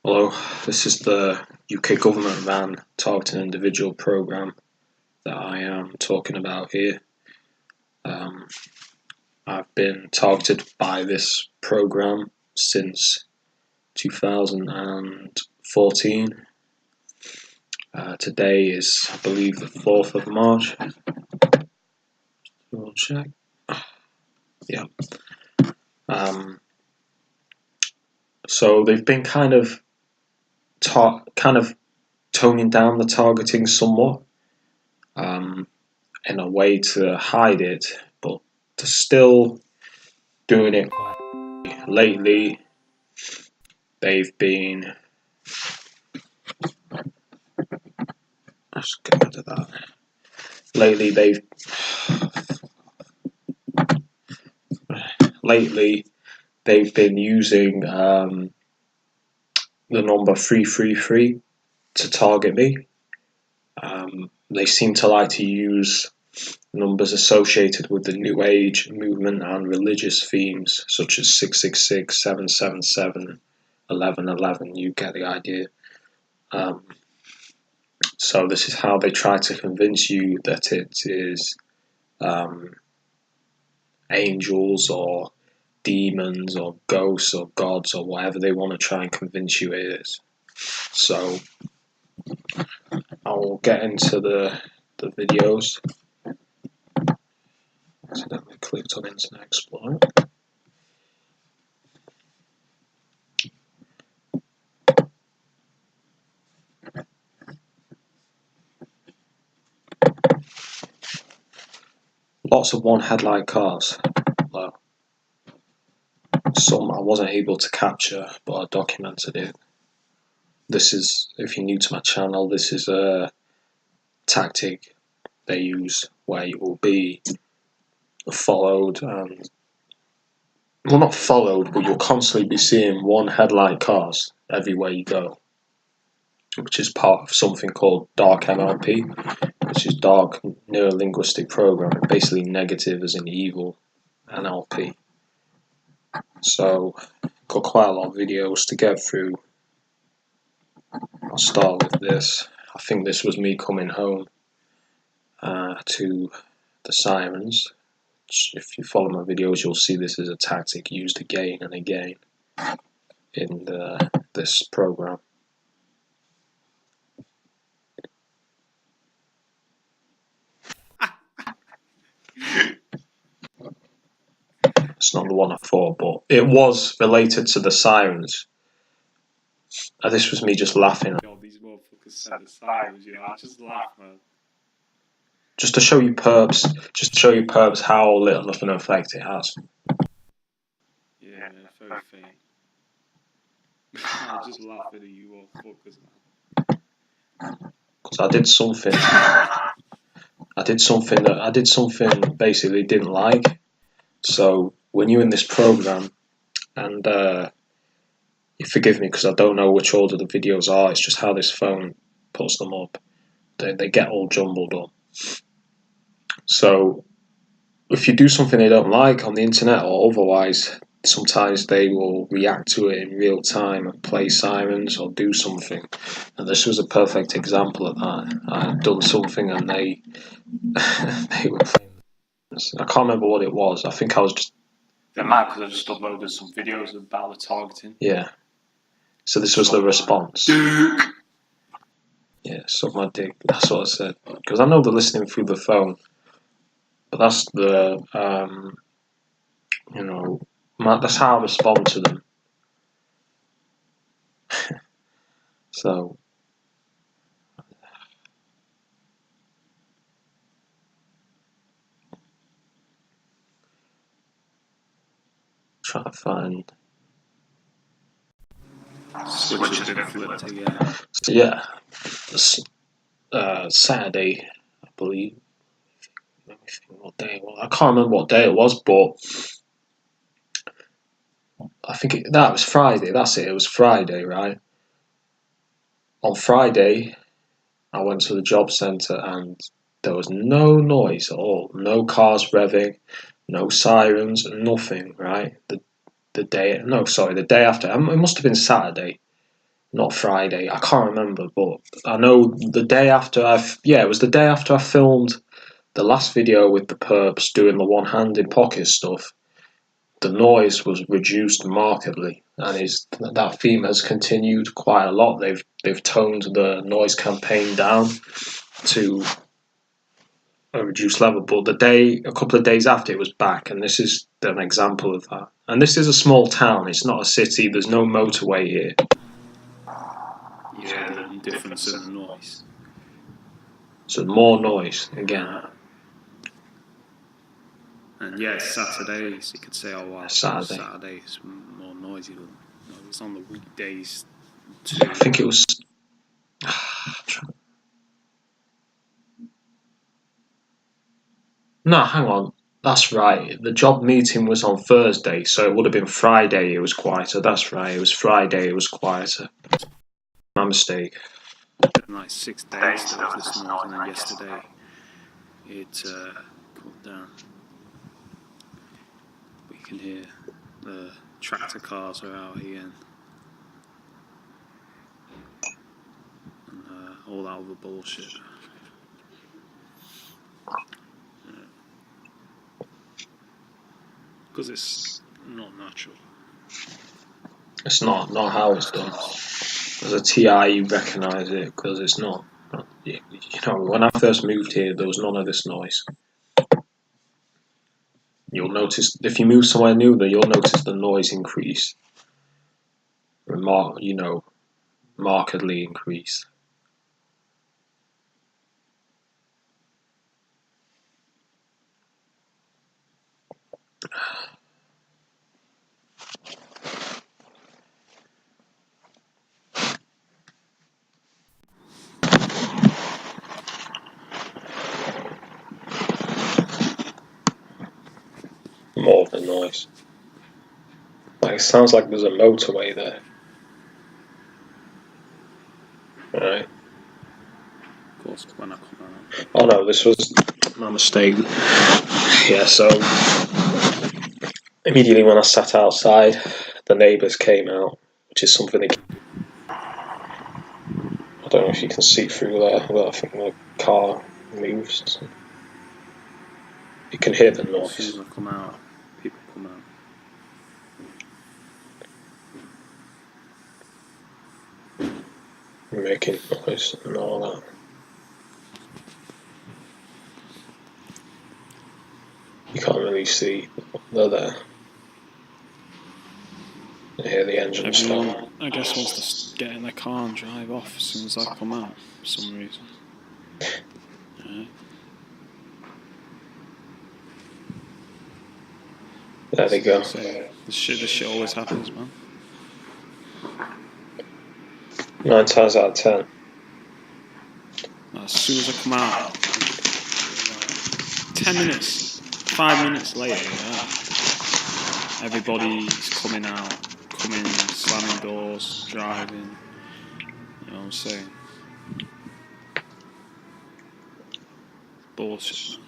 Hello, this is the UK government van targeting individual programme that I am talking about here. I've been targeted by this programme since 2014. Today is, I believe, the 4th of March. We'll check. Yeah. So they've been kind of toning down the targeting somewhat, in a way to hide it, but they're still doing it. Lately, they've been. Let's get rid of that. Lately, they've been using the number 333 to target me. They seem to like to use numbers associated with the New Age movement and religious themes, such as 666, 777, 1111. You get the idea. So this is how they try to convince you that it is angels or demons or ghosts or gods or whatever they want to try and convince you it is. So I'll get into the videos. Accidentally clicked on Internet Explorer. Lots of one headlight cars. Well, some I wasn't able to capture, but I documented it. This is, if you're new to my channel, this is a tactic they use where you will be followed and, well, not followed, but you'll constantly be seeing one headlight cars everywhere you go, which is part of something called dark NLP, which is dark neuro-linguistic programming, basically negative as in evil NLP. So got quite a lot of videos to get through. I'll start with this. I think this was me coming home to the sirens. If you follow my videos, you'll see this as a tactic used again and again in this program. It's not the one I thought, but it was related to the sirens. This was me just laughing. These motherfuckers said the sirens, I just laugh, man. Just to show you perps how little of an effect it has. Yeah, man, very faint. I just laugh at you motherfuckers, man. Because I did something basically didn't like. So when you're in this program, and you forgive me because I don't know which order the videos are, it's just how this phone puts them up. They get all jumbled up. So if you do something they don't like on the internet or otherwise, sometimes they will react to it in real time and play sirens or do something. And this was a perfect example of that. I had done something and they were. I can't remember what it was. I think I was just. They're mad because I just uploaded some videos about the targeting. Yeah. So this was the response. Duke. Yeah, suck my dick. That's what I said. Because I know they're listening through the phone. But that's the, that's how I respond to them. So. Try to find. Switch has been flipped again. So yeah, Saturday, I believe. Let me think what day it was. I can't remember what day it was, but I think that was Friday. That's it. It was Friday, right? On Friday, I went to the job centre and there was no noise at all. No cars revving, no sirens, nothing, right? The day after. It must have been Saturday. not Friday. I can't remember, but I know the day after it was the day after I filmed the last video with the perps doing the one-handed pocket stuff. The noise was reduced markedly, and that theme has continued quite a lot. They've toned the noise campaign down to a reduced level, but a couple of days after, it was back, and this is an example of that. And this is a small town; it's not a city. There's no motorway here. Yeah, the difference in the noise. So more noise again. And yeah, it's Saturdays. You could say, oh wow, Saturday's more noisy. But no, it's on the weekdays too. I think it was. No, hang on. That's right. The job meeting was on Thursday, so it would have been Friday it was quieter. That's right. It was Friday it was quieter. My mistake. Like 6 days there was this noise, and then yesterday it cooled down. We can hear the tractor cars are out again. And all that other bullshit. Because it's not natural. It's not how it's done. As a TI, you recognise it because it's not. You know, when I first moved here, there was none of this noise. You'll notice if you move somewhere new, that you'll notice the noise increase. Markedly increase. More of the noise. Like it sounds like there's a motorway there. Right. Of course, when I come out. Oh no, this was my mistake. Yeah, so immediately when I sat outside, the neighbours came out, which is something I don't know if you can see through there, but I think the car moves. So you can hear the noise. As soon as I come out, people come out. Making noise and all that. You can't really see, they're there. You hear the engine start. I guess wants to get in their car and drive off as soon as I come out for some reason. Yeah. There they go. So, this shit always happens, man. 9 times out of 10. As soon as I come out, 10 minutes, 5 minutes later, everybody's coming out, slamming doors, driving. You know what I'm saying? Bullshit,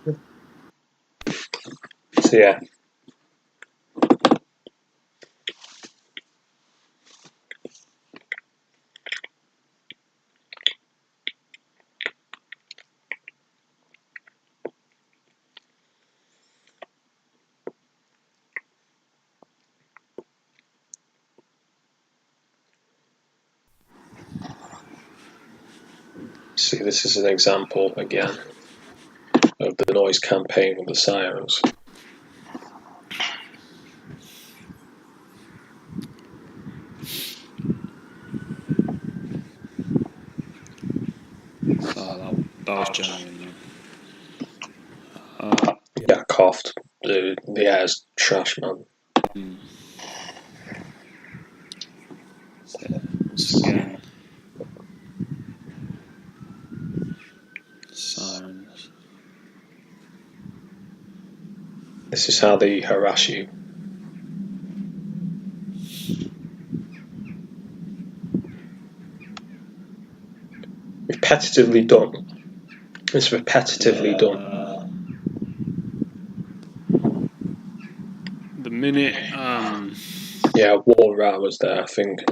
man. So yeah. See, this is an example again of the noise campaign with the sirens. That was genuine. Yeah, I coughed. The air's trash, man. Once again, sirens. This is how they harass you. Repetitively done. It's repetitively done. The minute yeah, War Rat was there, I think.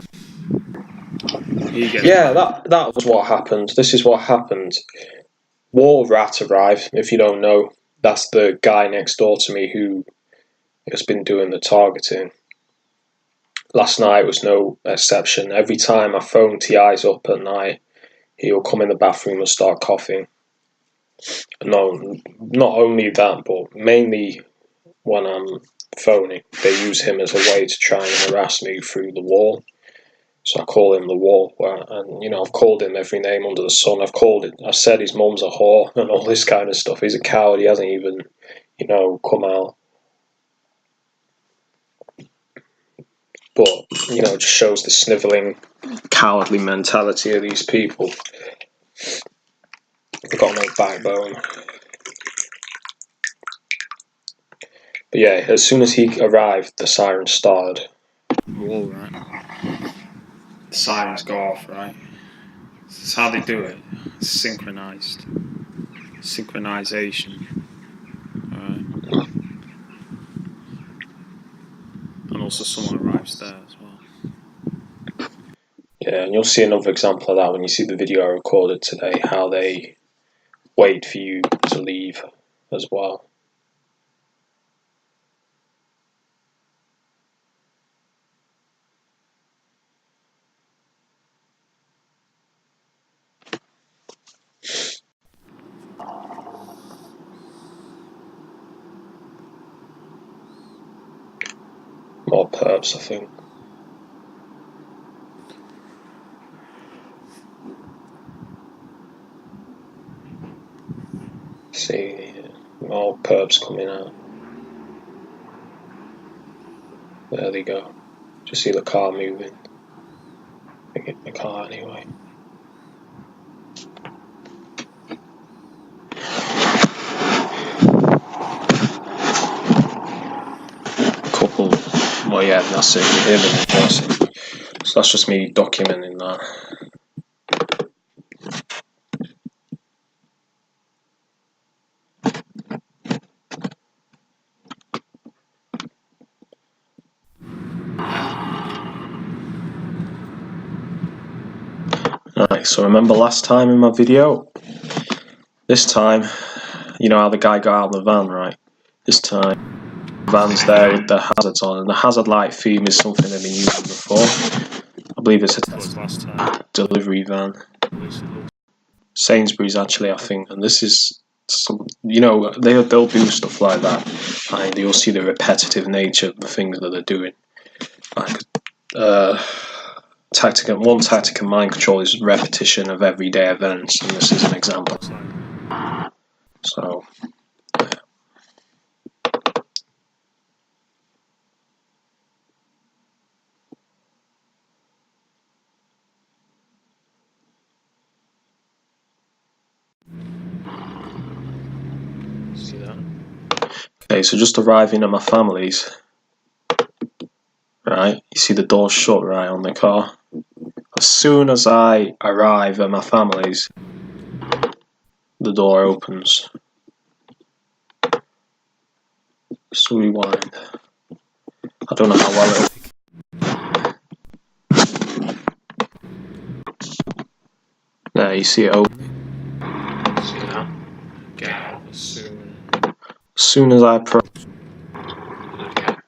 Yeah, that was what happened. This is what happened. War Rat arrived, if you don't know. That's the guy next door to me who has been doing the targeting. Last night was no exception. Every time I phone TI's up at night, he'll come in the bathroom and start coughing. No, not only that, but mainly when I'm phoning, they use him as a way to try and harass me through the wall. So I call him the wall, and I've called him every name under the sun. I've said his mum's a whore and all this kind of stuff. He's a coward. He hasn't even, come out. But it just shows the snivelling, cowardly mentality of these people. They've got no backbone. But yeah, as soon as he arrived, the siren started. All right. The sirens go off, right? That's how they do it. It's synchronized. Synchronization. Alright. And also someone arrives there as well. Yeah, and you'll see another example of that when you see the video I recorded today, how they wait for you to leave as well. More perps, I think. See, more perps coming out. There they go. Just see the car moving. I think the car anyway. Couple. Well, yeah, that's it. You hear them in person. So that's just me documenting that. Right, so remember last time in my video? This time, you know how the guy got out of the van, right? This time, the van's there with the hazards on, and the hazard light theme is something they've been using before. I believe it's a delivery van. Sainsbury's, actually, I think, and this is some, they'll do stuff like that, and you'll see the repetitive nature of the things that they're doing. Like, one tactic in mind control is repetition of everyday events, and this is an example. So, see that? Okay, so just arriving at my family's, right? You see the door shut, right, on the car. As soon as I arrive at my family's, the door opens. So rewind. I don't know how well it. There, you see it open. See that? Get out as soon as I approach.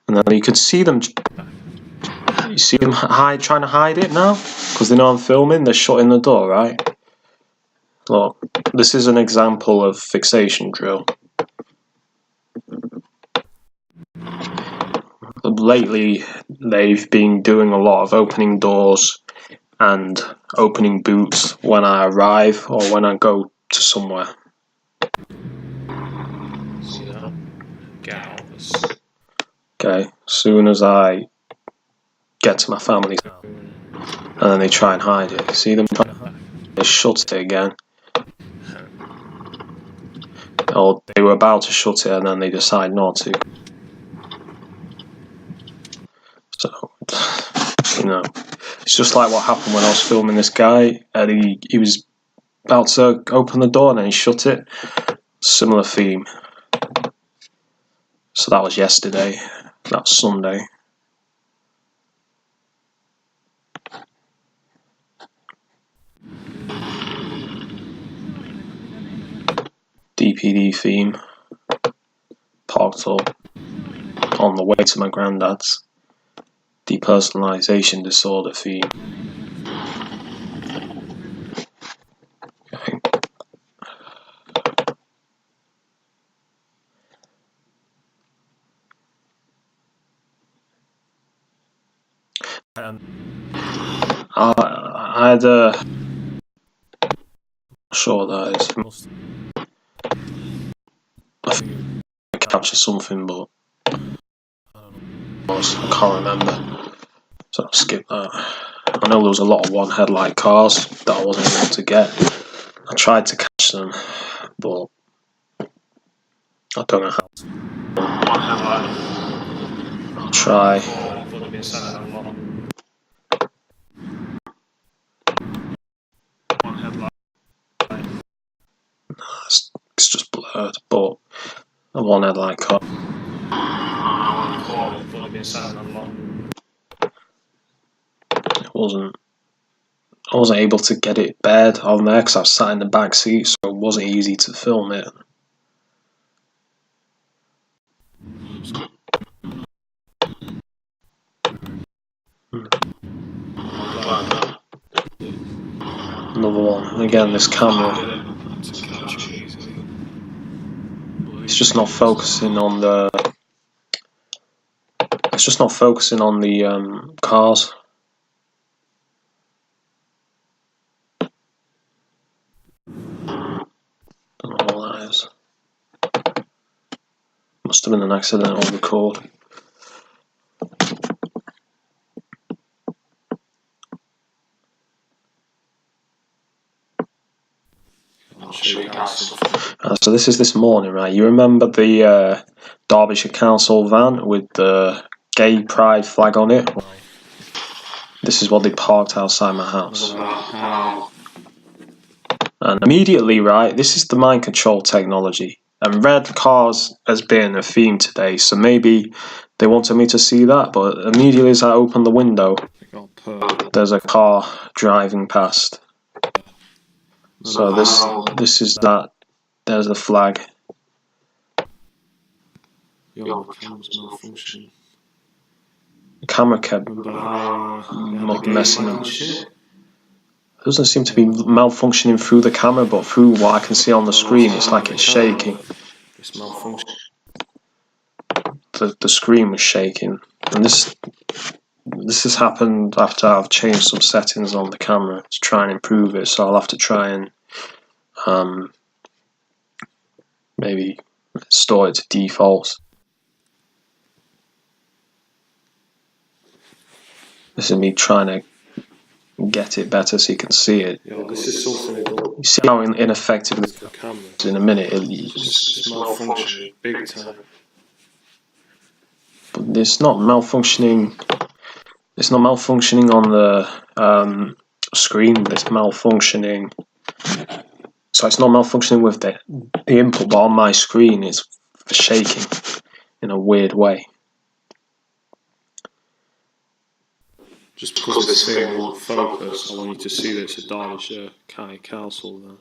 And then you could see them. You see them trying to hide it now? Because they know I'm filming, they're shutting the door, right? Look, this is an example of fixation drill. Lately, they've been doing a lot of opening doors and opening boots when I arrive or when I go to somewhere. See that? Get out. Okay, as soon as I get to my family, and then they try and hide it. See them? They shut it again. Or they were about to shut it and then they decide not to. So, it's just like what happened when I was filming this guy, and he was about to open the door and then he shut it. Similar theme. So that was yesterday. That was Sunday. DPD theme parked up on the way to my granddad's. Depersonalization disorder theme. Okay. I had sure that is. I think I captured something, but I can't remember. So I'll skip that. I know there was a lot of one headlight cars that I wasn't able to get. I tried to catch them, but I don't know how. I'll try. It's just blurred, but a one headlight car. I wasn't able to get it bared on there because I was sat in the back seat, so it wasn't easy to film it. Another one. Again, this camera. It's just not focusing on the. It's just not focusing on the cars. Don't know what that is. Must have been an accidental record. So this is this morning, right? You remember the Derbyshire Council van with the gay pride flag on it? This is what they parked outside my house. And immediately, right, this is the mind control technology. And red cars has been a theme today, so maybe they wanted me to see that, but immediately as I open the window, there's a car driving past. So this is that. There's the flag. Your camera's malfunctioning. The camera kept messing up. It doesn't seem to be malfunctioning through the camera, but through what I can see on the screen, it's like it's shaking. It's malfunctioning. The screen was shaking, and this has happened after I've changed some settings on the camera to try and improve it. So I'll have to try and maybe restore it to defaults. This is me trying to get it better so you can see it. This is something you see how ineffective it is in a minute. It's malfunctioning big time. But it's not malfunctioning. It's not malfunctioning on the screen. It's malfunctioning. So it's not malfunctioning with the input, but on my screen it's shaking in a weird way. Just because this thing won't focus, I want you to see that it's a Derbyshire County Council then.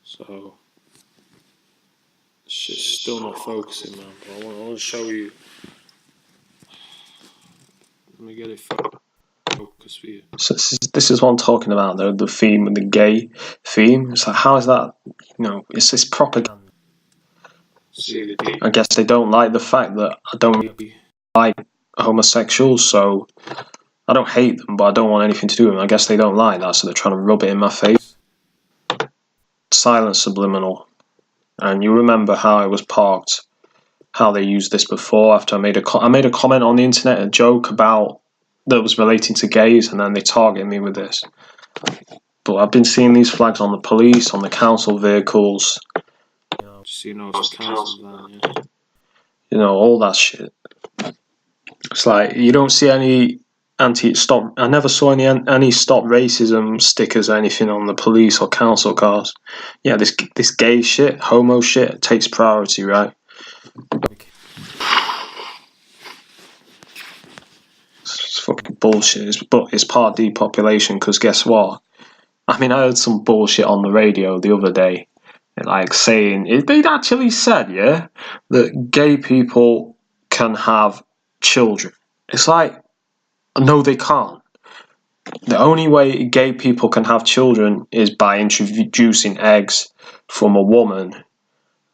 So it's just still not focusing, man. But I want to show you. Let me get it focus for you. So this is what I'm talking about, though. The theme, the gay theme. It's like, how is that? You know, it's this propaganda. I guess they don't like the fact that I don't like homosexuals, so I don't hate them, but I don't want anything to do with them. I guess they don't like that, so they're trying to rub it in my face. Silent subliminal. And you remember how I was parked, how they used this before. After I made a comment on the internet, a joke about that was relating to gays, and then they targeted me with this. But I've been seeing these flags on the police, on the council vehicles. You know, it's a council van, yeah. You know, all that shit. It's like you don't see any anti-stop. I never saw any stop racism stickers or anything on the police or council cars. Yeah, this gay shit, homo shit takes priority, right? It's fucking bullshit. But it's part depopulation, because guess what? I mean, I heard some bullshit on the radio the other day. like saying they actually said, yeah, that gay people can have children. It's like, no, they can't. The only way gay people can have children is by introducing eggs from a woman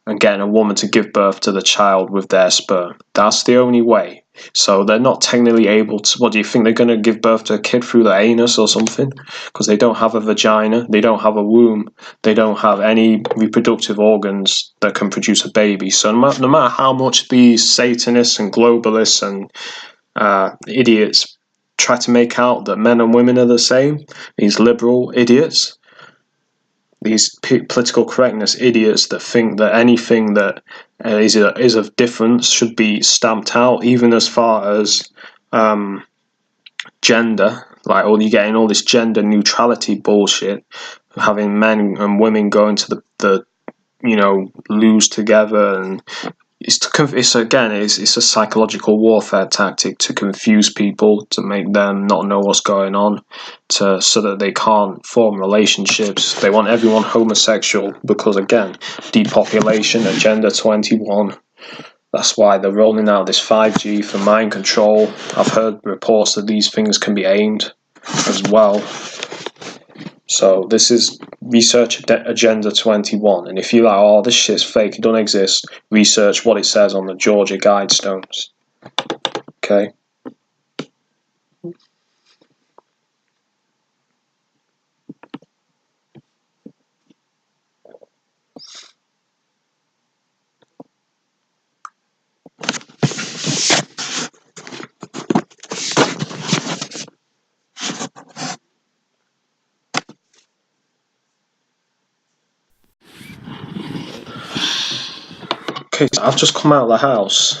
and getting a woman to give birth to the child with their sperm. That's the only way. So they're not technically able to. What do you think, they're going to give birth to a kid through the anus or something? Because they don't have a vagina, they don't have a womb, they don't have any reproductive organs that can produce a baby. So no matter how much these Satanists and globalists and idiots try to make out that men and women are the same, these liberal idiots, these political correctness idiots that think that anything that is of difference should be stamped out, even as far as gender. Like, you're getting all this gender neutrality bullshit, having men and women going to the loos together, and it's a psychological warfare tactic to confuse people, to make them not know what's going on, so that they can't form relationships. They want everyone homosexual because, again, depopulation, Agenda 21. That's why they're rolling out this 5G for mind control. I've heard reports that these things can be aimed as well. So this is research Agenda 21, and if you're like, oh, this shit's fake, it don't exist, research what it says on the Georgia Guidestones. Okay? Okay, so I've just come out of the house,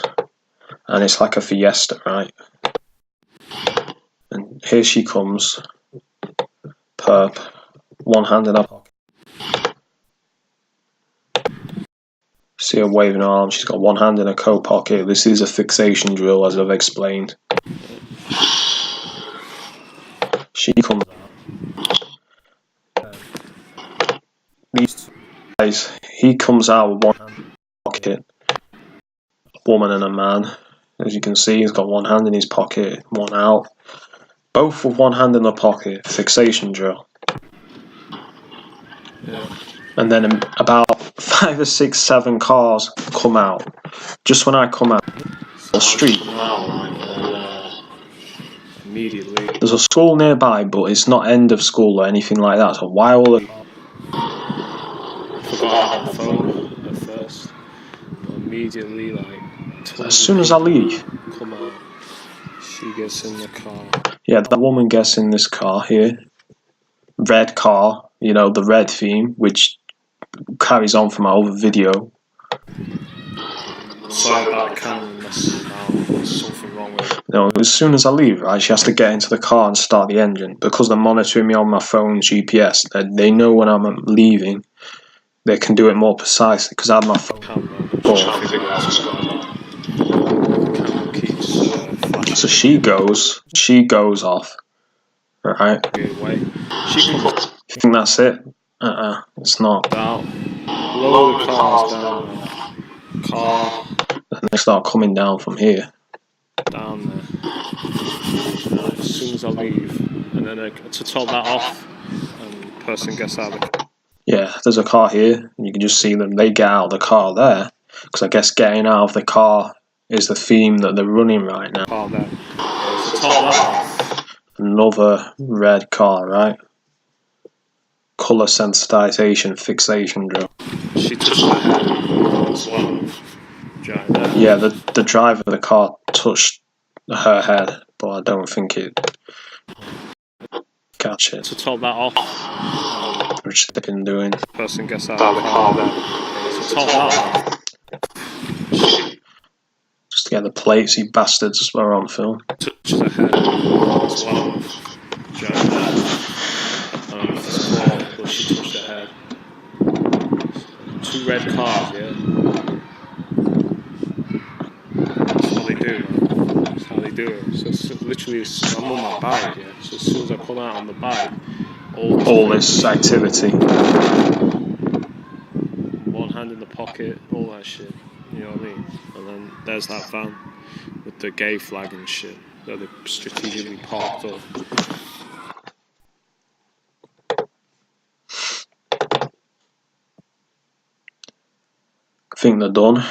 and it's like a fiesta, right? And here she comes, perp, one hand in her pocket. See her waving her arm, she's got one hand in her coat pocket. This is a fixation drill, as I've explained. She comes out. These two guys, he comes out with one hand in his pocket. A woman and a man. As you can see, he's got one hand in his pocket, one out. Both with one hand in their pocket. Fixation drill. Yeah. And then about 5 or 6, 7 cars come out. Just when I come out the street. Immediately. There's a school nearby, but it's not end of school or anything like that. So why will it? Forgot the phone at first, but immediately, like, As soon as I leave, come out, she gets in the car. Yeah, that woman gets in this car here. Red car, the red theme, which carries on from my other video. Sorry about the camera messing around, there's something wrong with it. As soon as I leave, right, she has to get into the car and start the engine. Because they're monitoring me on my phone GPS, they know when I'm leaving. They can do it more precisely, because I have my phone. So she goes off. Right? You think that's it? It's not. Down. Lower the cars down. Car. And they start coming down from here. Down there. As soon as I leave, and then to top that off, and the person gets out of the car. Yeah, there's a car here, and you can just see them. They get out of the car there, because I guess getting out of the car is the theme that they're running right now. Car there. To top that off. Another red car, right? Colour sensitization fixation drill. She touched her head as well. Yeah, the driver of the car touched her head, but I don't think it catch it. To top that off, which they've been doing. Person gets out of the car then. To top that off. Just to get the plates, you bastards, are on film. Touches her head as well. But she touched her head. 2 red cars, yeah. That's how they do. That's how they do it. So it's literally, I'm on my bike, yeah. So as soon as I come out on the bike, all this activity. pocket, all that shit. You know what I mean? And then there's that van with the gay flag and shit that they strategically parked up. I think they're done.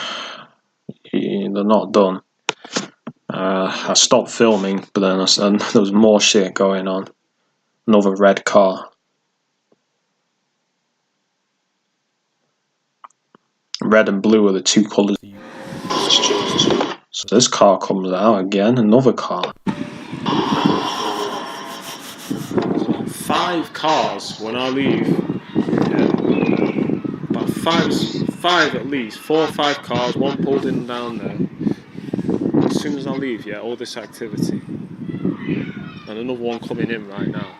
They're not done. I stopped filming, but then there was more shit going on. Another red car. Red and blue are the two colours. So this car comes out again, another car. 5 cars when I leave. Yeah. About five at least. 4 or 5 cars, one pulled in down there. As soon as I leave, yeah, all this activity. And another one coming in right now.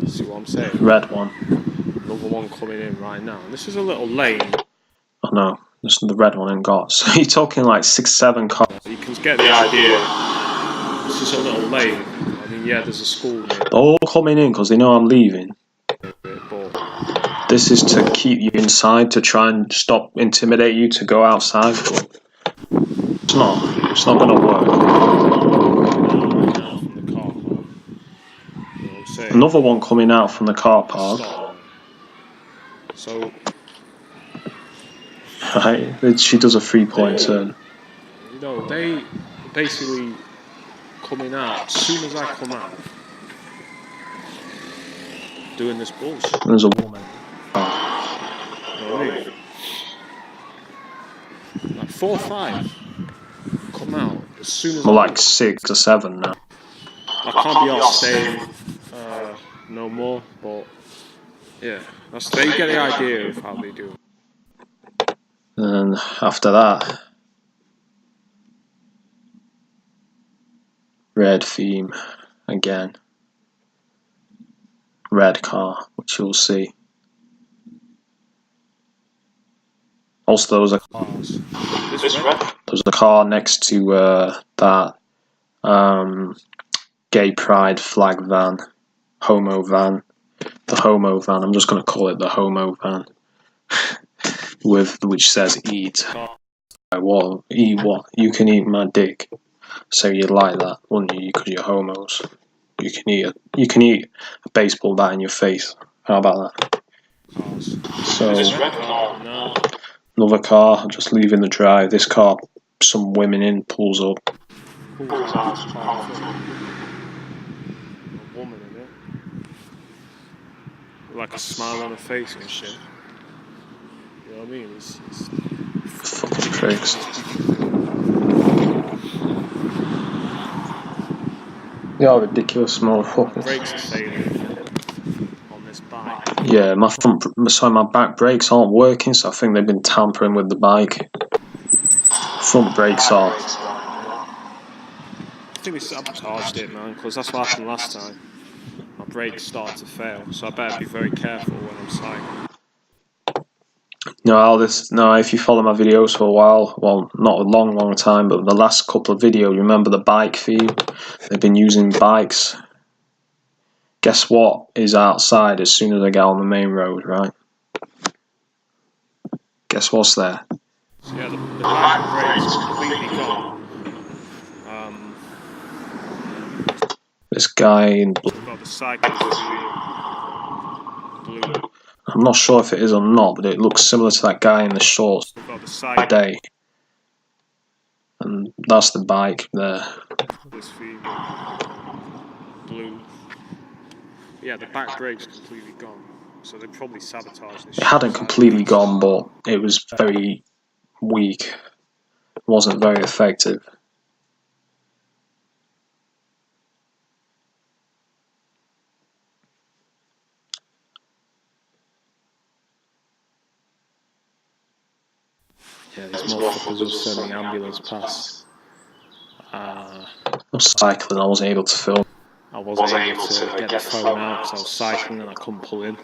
See what I'm saying? Red one. Another one coming in right now. And this is a little lane. Oh no, this is the red one in got. So you're talking like 6, 7 cars. You can get the idea. This is a little lane. I mean, yeah, there's a school there. They're all coming in because they know I'm leaving. This is to keep you inside, to try and intimidate you to go outside. But it's not going to work. Another one coming out from the car park. So, right, she does a 3-point turn. You know, they basically coming out as soon as I come out, doing this bullshit. There's a woman. You know what I mean? Like 4 or 5 come out as soon as. Well, like 6 or 7 now. I can't be off staying no more, but yeah, they get the idea of how they do. And after that, red theme again. Red car, which you'll see. Also, there was a car next to that gay pride flag van, homo van. The homo van. I'm just going to call it the homo van, which says "eat." What? Eat what? You can eat my dick. So you'd like that, wouldn't you? Because you're homos. You can eat a baseball bat in your face. How about that? So another car just leaving the drive. This car, some women in, pulls up. A woman in it, like a smile on her face and shit. You know what I mean? It's fucking pricks. They are ridiculous motherfuckers. Brakes are failing on this bike. Yeah, my back brakes aren't working, so I think they've been tampering with the bike. Front brakes are. I think they sabotaged it, man, because that's what happened last time. My brakes started to fail, so I better be very careful when I'm cycling. No, if you follow my videos for a while, well, not a long time, but the last couple of videos, remember the bike theme? They've been using bikes. Guess what is outside as soon as I get on the main road, right? Guess what's there? So yeah, the back brakes completely gone. This guy in blue. We've got the cycle blue. I'm not sure if it is or not, but it looks similar to that guy in the shorts today. And that's the bike there. This theme blue. Yeah, the back brake's completely gone. So they probably sabotaged this. It hadn't completely gone, but it was very weak. It wasn't very effective. Yeah, these motherfuckers will send the ambulance past. I was cycling, I wasn't able to film. I wasn't able to get the phone out because I was cycling and I couldn't pull in.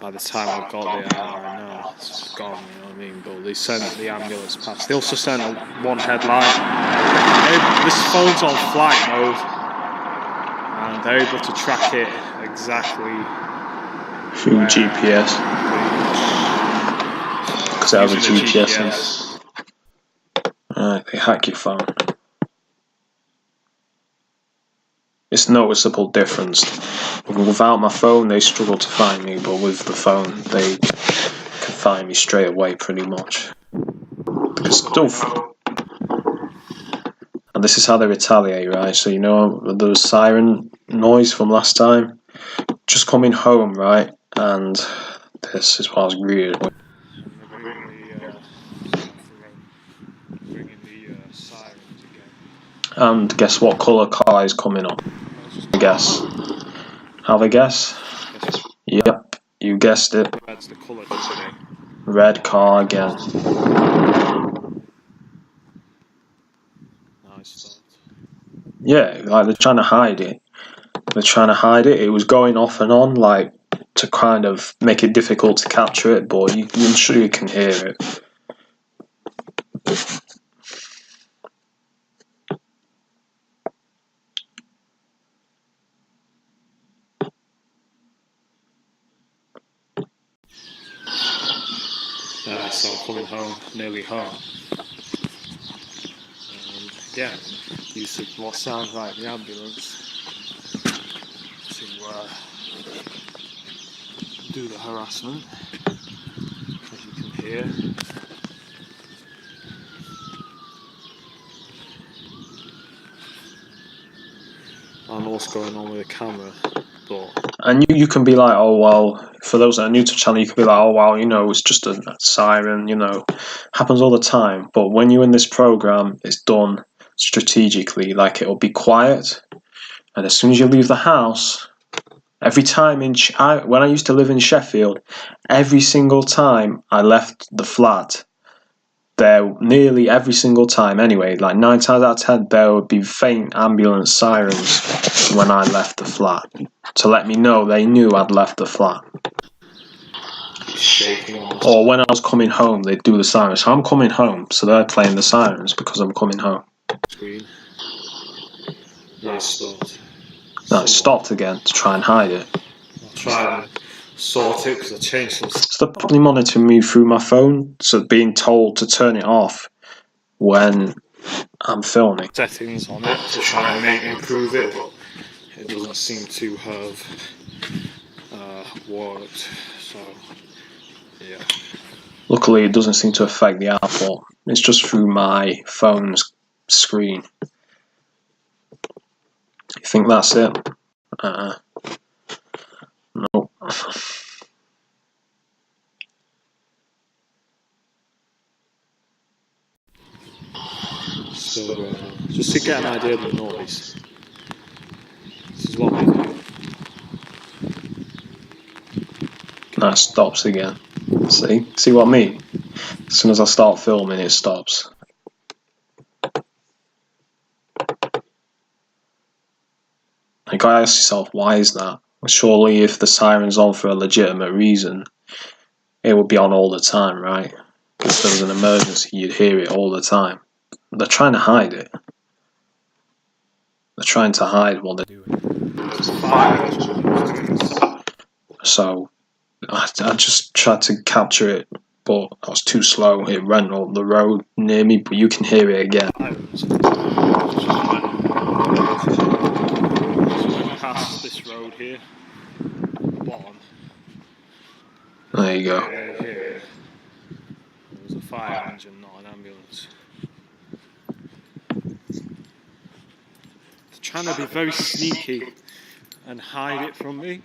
By the time I got there, I know it's gone, you know what I mean? But they sent the ambulance past. They also sent one headlight. This phone's on flight mode, and they're able to track it exactly through GPS. because it has a using the GPS. GPS. Right, they hack your phone. It's noticeable difference. Without my phone, they struggle to find me, but with the phone, they can find me straight away, pretty much. Because and this is how they retaliate, right? So you know there was siren noise from last time. Just coming home, right? And this is what I was greeted with. Bringing the sirens again. And guess what colour car is coming up? Guess. Have a guess? Yep, you guessed it. That's the colour today. Red car again. Nice start. Yeah, like they're trying to hide it. They're trying to hide it. It was going off and on, like to kind of make it difficult to capture it, but I'm sure you can hear it. So I'm coming home, nearly home. Yeah, used to what sounds like the ambulance to do the harassment, as you can hear. I don't know what's going on with the camera, but... And you can be like, oh well, for those that are new to the channel, you can be like, oh well, you know, it's just a siren, you know, happens all the time. But when you're in this program, it's done strategically, like it'll be quiet, and as soon as you leave the house, every time when I used to live in Sheffield, every single time I left the flat, there nearly every single time anyway, like 9 times out of 10, there would be faint ambulance sirens when I left the flat to let me know they knew I'd left the flat. Or when I was coming home, they'd do the sirens. So I'm coming home, so they're playing the sirens because I'm coming home. Screen. Nice start. No, it stopped again to try and hide it. I'll try and sort it because I changed some stuff. So they're probably monitoring me through my phone, so being told to turn it off when I'm filming. Settings on it to try and improve it, but it doesn't seem to have worked. So, yeah. Luckily, it doesn't seem to affect the output. It's just through my phone's screen. You think that's it? No. So, just to get an idea of the noise, this is what we do. That stops again. See what I mean? As soon as I start filming, it stops. You gotta ask yourself, why is that? Surely if the siren's on for a legitimate reason, it would be on all the time, right? If there was an emergency, you'd hear it all the time. They're trying to hide it. They're trying to hide what they're doing. So I just tried to capture it, but I was too slow. It ran up the road near me, but you can hear it again. Past this road here, bottom. There you go. Here, there's a fire engine, not an ambulance. They're trying to be very sneaky and hide it from me,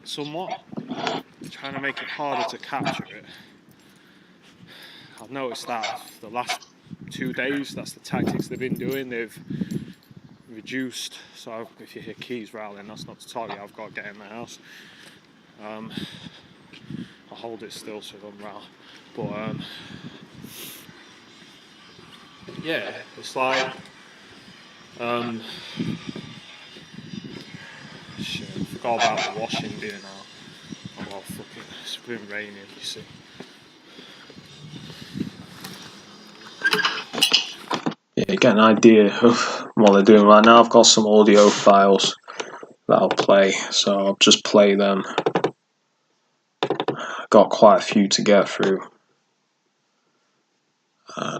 somewhat. They're trying to make it harder to capture it. I've noticed that the last 2 days, that's the tactics they've been doing. They've reduced, so if you hear keys rattling, that's not to tell you I've got to get in the house. I'll hold it still so it doesn't rattle. But yeah, it's like shit, I forgot about the washing being out. Oh well, fucking, it's been raining, you see. Yeah, get an idea of what they're doing right now. I've got some audio files that I'll play, so I'll just play them. Got quite a few to get through. Uh,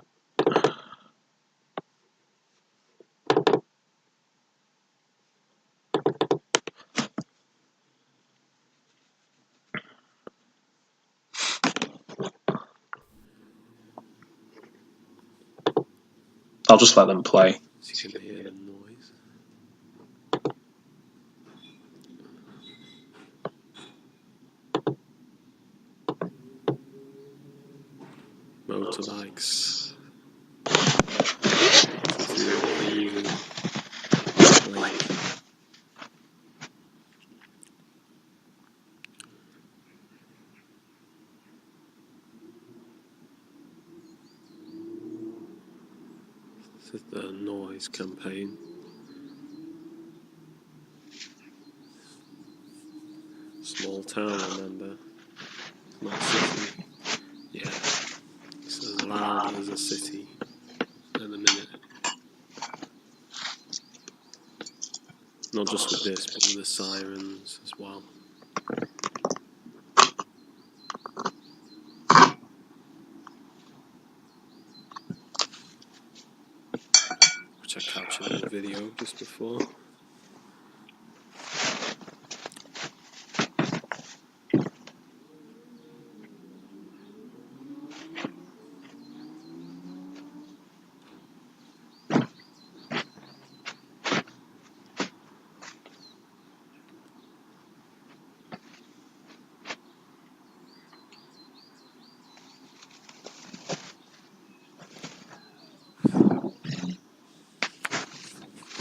I'll just let them play. So you can hear the noise. Motorbikes. To the amazing lake. This is the noise campaign. Small town, remember? Not a city. Yeah. It's as loud as a city at the minute. Not just with this, but with the sirens as well. Which I captured in the video just before.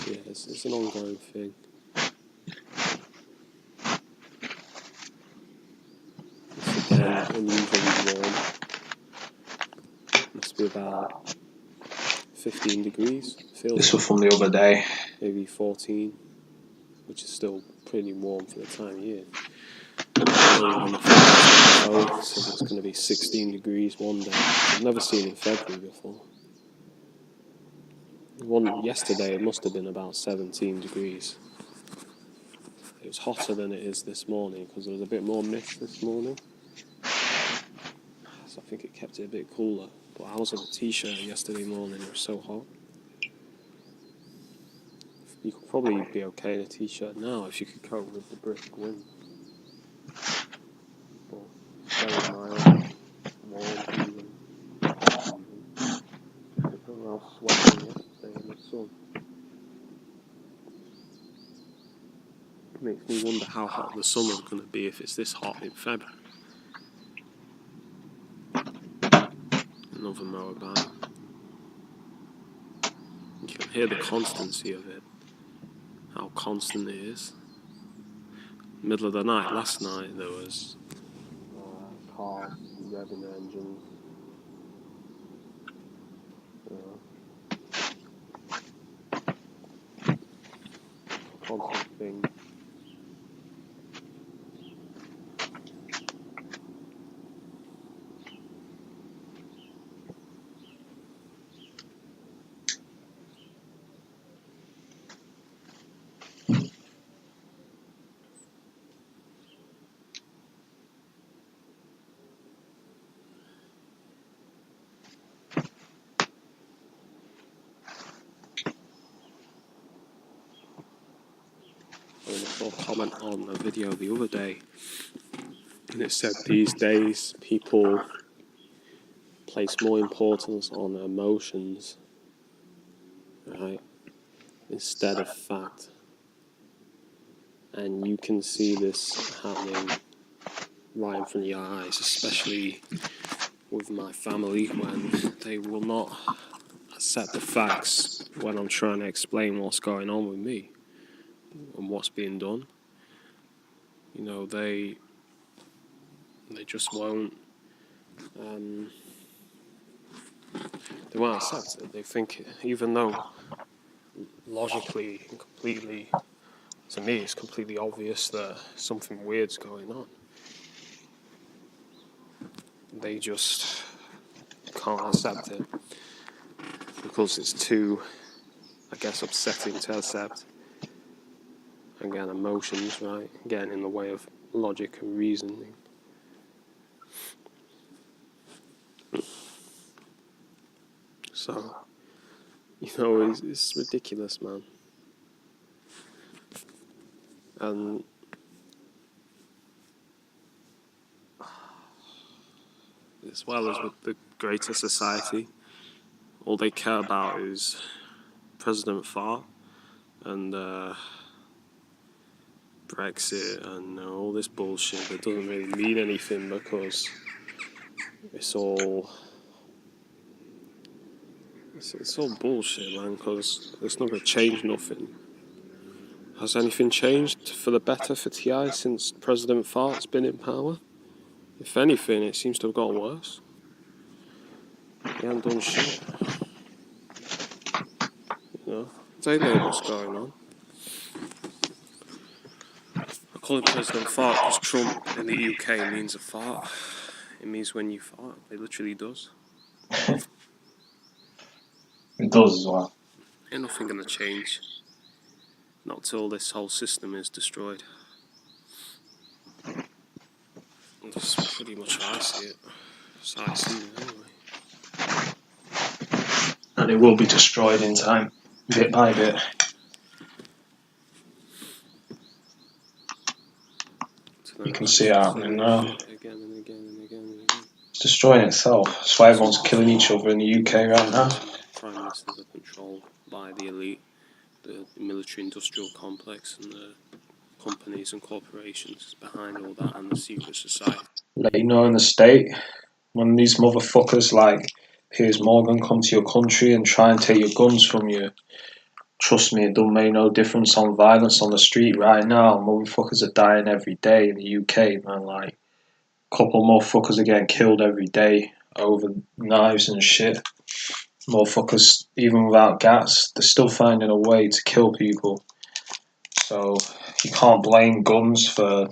Yeah, it's an ongoing thing. It's again unusually warm. Must be about 15 degrees. This was from the other day. Maybe 14, which is still pretty warm for the time of year. On the phone said it's going to be 16 degrees one day. I've never seen in February before. Yesterday it must have been about 17 degrees. It was hotter than it is this morning because there was a bit more mist this morning. So I think it kept it a bit cooler. But I was in a t-shirt yesterday morning, it was so hot. You could probably be okay in a t-shirt now if you could cope with the brisk wind. But very mild, warm even. I was sweating yesterday in the sun. It makes me wonder how hot the summer's going to be if it's this hot in February. Another motorbike. You can hear the constancy of it. How constant it is. Middle of the night, last night, there was cars revving their engines. Constant thing. I saw a comment on a video the other day, and it said these days people place more importance on emotions, right, instead of fact. And you can see this happening right in front of your eyes, especially with my family when they will not accept the facts when I'm trying to explain what's going on with me and what's being done. You know, they just won't. They won't accept it. They think, even though logically and completely, to me, it's completely obvious that something weird's going on, they just can't accept it because it's too, I guess, upsetting to accept. Again, emotions, right, getting in the way of logic and reasoning. So, you know, it's ridiculous, man. And as well as with the greater society, all they care about is President Farr and Brexit and all this bullshit that doesn't really mean anything because it's all bullshit, man, because it's not going to change nothing. Has anything changed for the better for TI since President Fart's been in power? If anything, it seems to have gotten worse. He hasn't done shit. You know, they know what's going on. I call him President Fart because Trump in the UK means a fart. It means when you fart. It literally does. It does as well. Ain't nothing gonna change. Not till this whole system is destroyed. That's pretty much how I see it. That's how I see it anyway. And it will be destroyed in time, bit by bit. You can see it happening now. Again and again and again and again. It's destroying itself. That's why everyone's killing each other in the UK right now. Prime ministers are controlled by the elite, the military-industrial complex, and the companies and corporations behind all that, and the secret society. Let you know in the state, when these motherfuckers like Piers Morgan come to your country and try and take your guns from you, trust me, it don't make no difference on violence on the street right now. Motherfuckers are dying every day in the UK, man. Like, a couple motherfuckers are getting killed every day over knives and shit. Motherfuckers, even without gas, they're still finding a way to kill people. So you can't blame guns for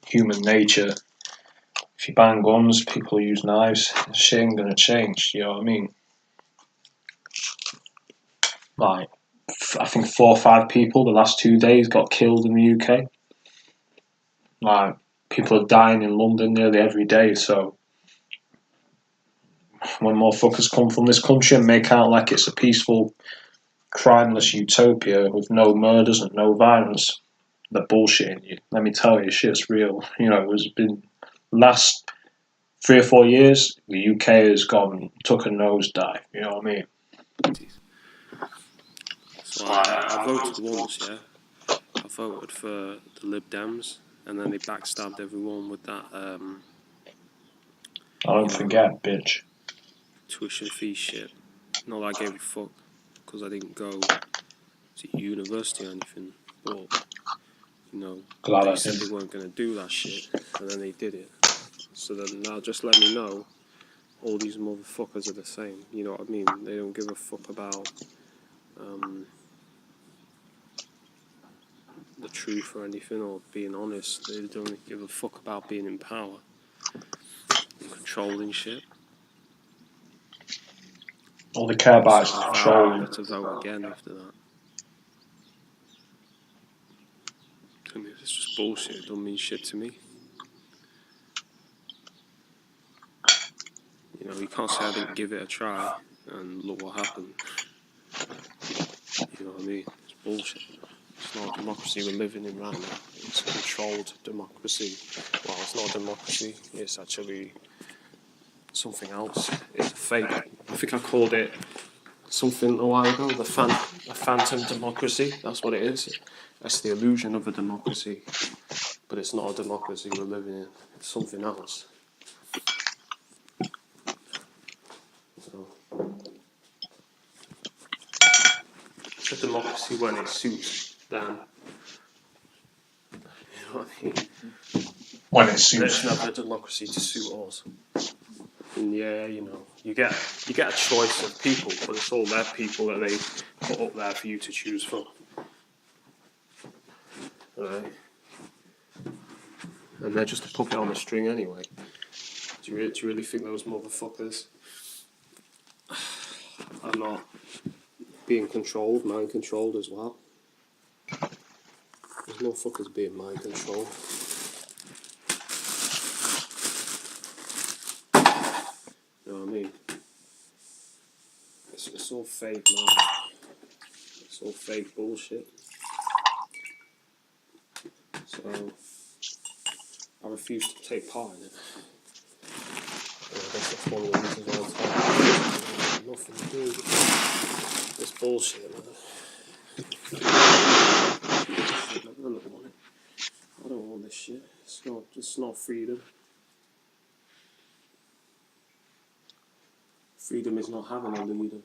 human nature. If you ban guns, people use knives. Shit ain't gonna change. You know what I mean? Like, I think 4 or 5 people the last 2 days got killed in the UK. Like, people are dying in London nearly every day. So when motherfuckers come from this country and make out like it's a peaceful, crimeless utopia with no murders and no violence, they're bullshitting you. Let me tell you, shit's real. You know, it's been last 3 or 4 years, the UK has took a nosedive. You know what I mean? So I voted once, yeah. I voted for the Lib Dems, and then they backstabbed everyone with that. I don't forget, bitch. Tuition fee shit. Not that I gave a fuck, because I didn't go to university or anything. But, you know, they said they weren't going to do that shit, and then they did it. So then now just let me know, all these motherfuckers are the same. You know what I mean? They don't give a fuck about the truth or anything, or being honest. They don't give a fuck about being in power and controlling shit. All they care about is control. I had to vote again after that. I mean, it's just bullshit. It don't mean shit to me. You know, you can't say I didn't give it a try and look what happened. You know what I mean? It's bullshit. It's not a democracy we're living in right now. It's a controlled democracy. Well, it's not a democracy. It's actually something else. It's a fake. I think I called it something a while ago. A phantom democracy. That's what it is. That's the illusion of a democracy. But it's not a democracy we're living in. It's something else. So, it's a democracy when it suits them. You know what I mean? When it suits. It's never a democracy to suit us. And yeah, you know, you get a choice of people, but it's all their people that they put up there for you to choose from. Right? And they're just a puppet on a string anyway. Do you really think those motherfuckers are not being controlled, mind controlled as well? Those motherfuckers being mind controlled. You know what I mean? It's It's all fake, man. It's all fake bullshit. So I refuse to take part in it. That's one of the reasons why I'm nothing to do with this bullshit, man. I don't want it. I don't want this shit. It's not freedom. Freedom is not having a leader.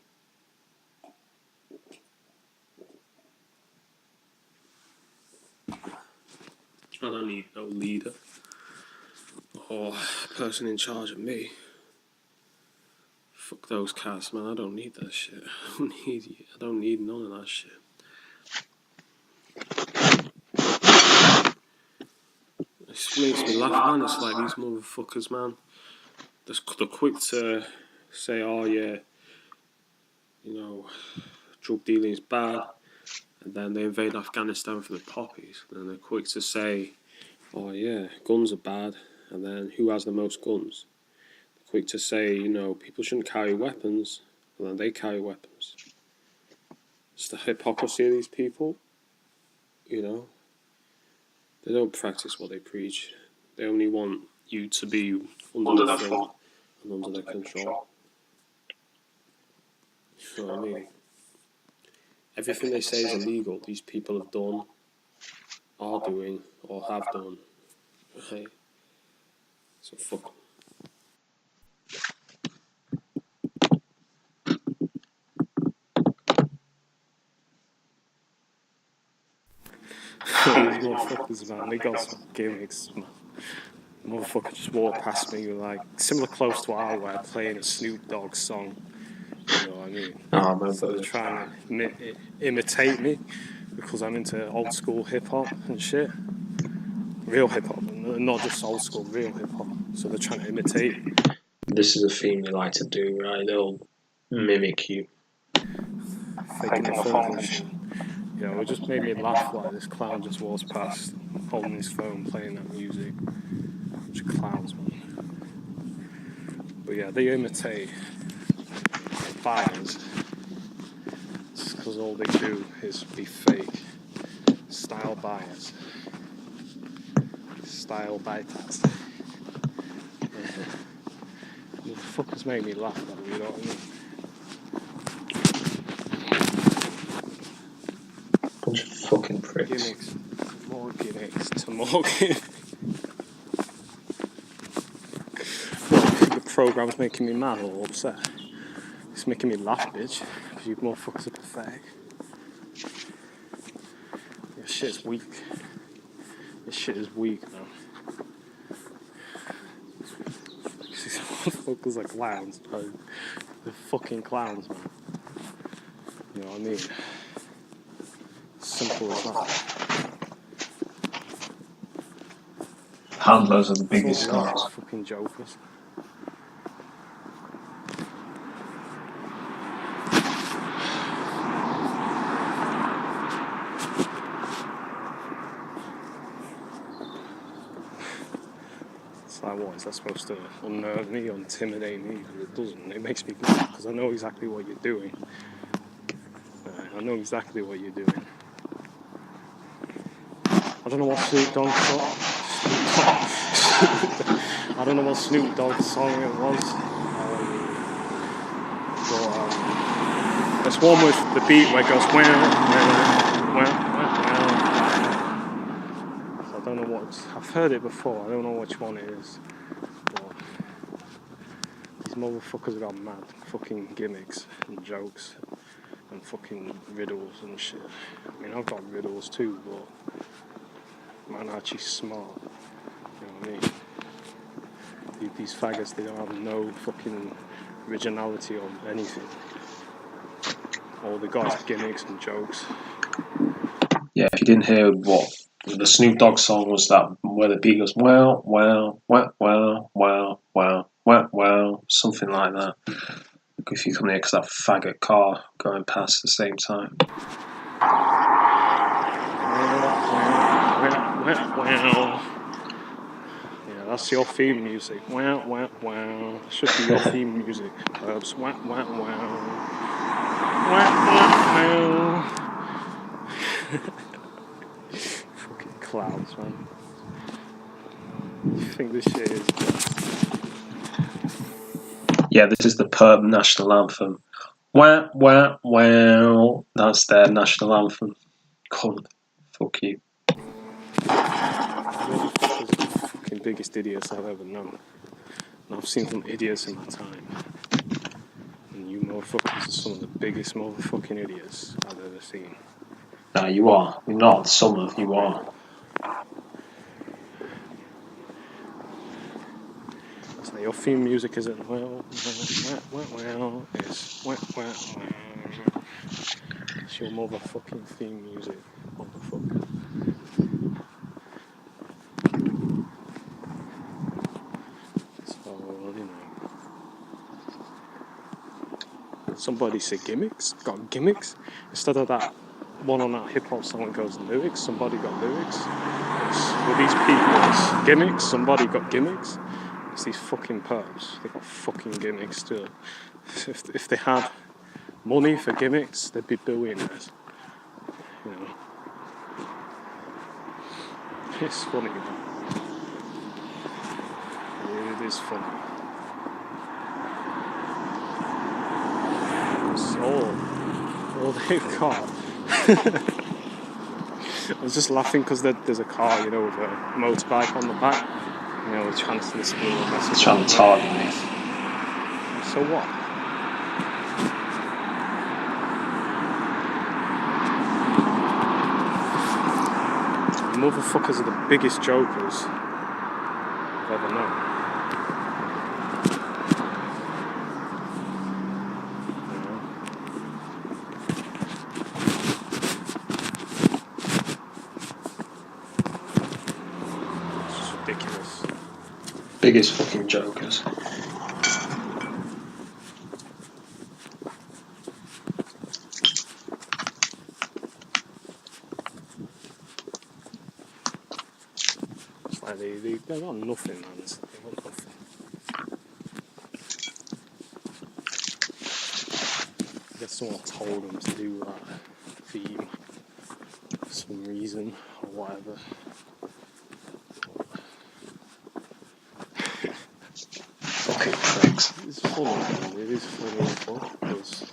I don't need no leader or a person in charge of me. Fuck those cats, man. I don't need that shit. I don't need none of that shit. It makes me laugh, man. It's like these motherfuckers, man. They're quick to say, oh yeah, drug dealing is bad, and then they invade Afghanistan for the poppies. And they're quick to say, oh yeah, guns are bad, and then who has the most guns? They're quick to say, people shouldn't carry weapons, and then they carry weapons. It's the hypocrisy of these people, They don't practice what they preach. They only want you to be under their thumb and under their control. You know what I mean? Everything they say is illegal. These people have done, are doing, or have done. Right? So fuck them. These motherfuckers, man, they got some gimmicks, man. Motherfucker just walked past me, like, similar close to our way, playing a Snoop Dogg song. You know what I mean? So they're trying to imitate me because I'm into old school hip hop and shit. Real hip hop, not just old school, real hip hop. So they're trying to imitate. This is a theme they like to do, right? They'll mimic you. Faking the phone and shit. It just made me laugh. Like this clown just walks past, holding his phone, playing that music. Bunch of clowns, man. But yeah, they imitate buyers. It's because all they do is be fake. Style buyers. Style bypass. The fuckers make me laugh, though, you know what I mean? Bunch of fucking pricks. Gimmicks. More gimmicks to more gimmicks. The program's making me mad or upset. It's making me laugh, bitch. Because you motherfuckers are pathetic. Your shit's weak. This shit is weak, man. These motherfuckers are clowns, bro. They're fucking clowns, man. You know what I mean? Simple as that. Handlers are the biggest stars. Fucking jokers. It's like, what is that supposed to unnerve me or intimidate me? Because it doesn't. It makes me laugh because I know exactly what you're doing. I know exactly what you're doing. I don't know what Snoop Dogg song. I don't know what Snoop Dogg song it was. There's one with the beat where it goes wow. So I don't know what. I've heard it before. I don't know which one it is. But these motherfuckers have got mad fucking gimmicks and jokes and fucking riddles and shit. I mean, I've got riddles too, but man, actually smart. You know what I mean? These faggots, they don't have no fucking originality or anything. All they got is gimmicks and jokes. Yeah, if you didn't hear what the Snoop Dogg song was, that where the beat goes wow, wow, wow, wow, wow, wow, wow, wow, something like that. If you come here, because that faggot car going past at the same time. Yeah, that's your theme music. Wow, wow, wow. Should be your theme music. Wow, wow, wow. Fucking clouds, man. You think this shit is? Yeah, this is the Perp national anthem. Wah, wah, wow. That's their national anthem. Cunt. Fuck you. Motherfuckers are the fucking biggest idiots I've ever known. And I've seen some idiots in my time. And you motherfuckers are some of the biggest motherfucking idiots I've ever seen. No, you are. You're not. Some of you are. So your theme music isn't is It's your motherfucking theme music, motherfucker. So, you know. Somebody say gimmicks? Got gimmicks? Instead of that one on that hip hop song that goes lyrics, somebody got lyrics. With these people, it's gimmicks, somebody got gimmicks. It's these fucking perps, they got fucking gimmicks too. If they had money for gimmicks, they'd be billionaires. You know. It's funny, man. It is funny. It's all they've got. I was just laughing because there's a car, you know, with a motorbike on the back. You know, trying to listen to a message. Trying to target me. So what? Motherfuckers are the biggest jokers I've ever known. It's just ridiculous. Biggest fucking jokers. It's like they got nothing, man. They want nothing. I guess someone told them to do that theme for some reason or whatever. Fucking pricks. It's funny, man. It is funny as fuck because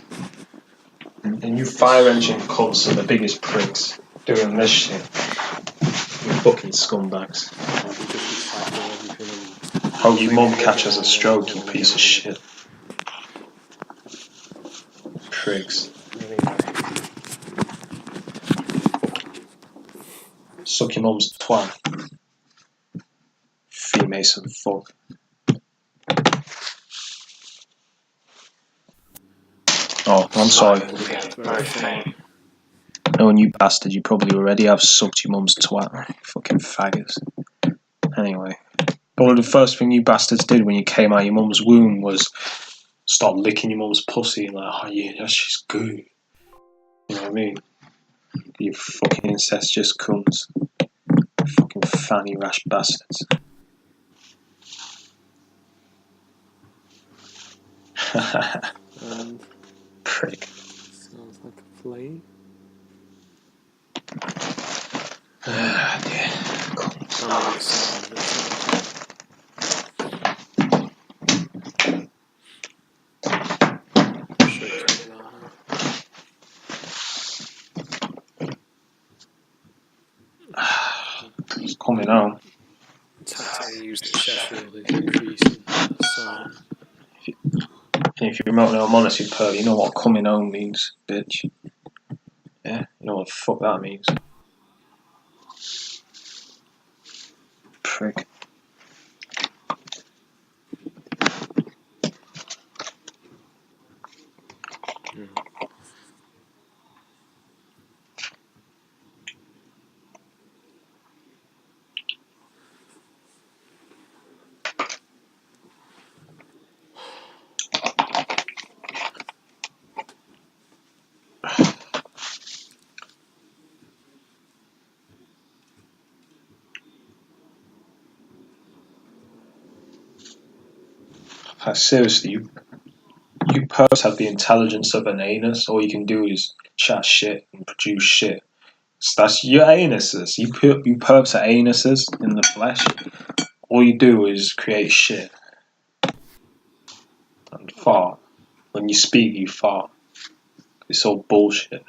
And you fire engine cunts are the biggest pricks doing this shit. You fucking scumbags. they just recycle everything and Hope your mum catches a stroke, you piece of shit. Pricks. anyway. Suck your mum's twat. Freemason fuck. Oh, I'm sorry. Very funny. Knowing you bastard, you probably already have sucked your mum's twat. Fucking faggots. Anyway. One of the first thing you bastards did when you came out of your mum's womb was start licking your mum's pussy and like, oh yeah, she's good. You know what I mean? You fucking incestuous cunts. Fucking fanny rash bastards. Prick. Sounds like a plane. Ah, dear. Cunts. It's coming home. Tactic used at Sheffield is increasing. So And if you're remotely monitored per, you know what coming home means, bitch. Yeah, you know what the fuck that means. Prick. Seriously, you perps have the intelligence of an anus. All you can do is chat shit and produce shit. So that's your anuses. You perps are anuses in the flesh. All you do is create shit and fart. When you speak, you fart. It's all bullshit.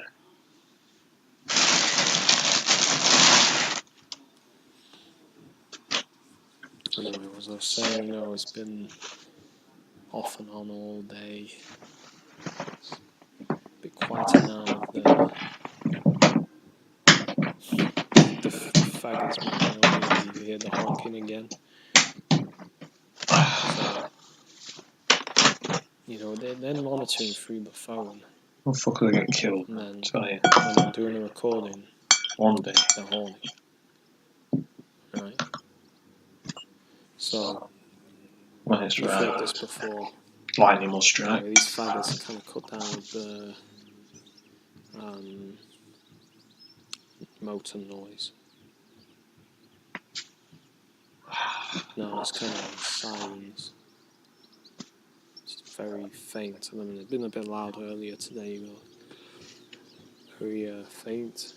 Anyway, as I was saying, it's been off and on all day. It's a bit quieter now with the faggots moving on. You hear the honking again. So, they're monitoring through the phone. Motherfucker get killed. And then Tell you. when I'm doing a recording, One day. they're horny. Right? So, That's you've heard right. this before. Lightning will strike. These faggots kind of cut down with the motor noise. No, it's kind of like sirens. It's very faint. I mean, it's been a bit loud earlier today, but very faint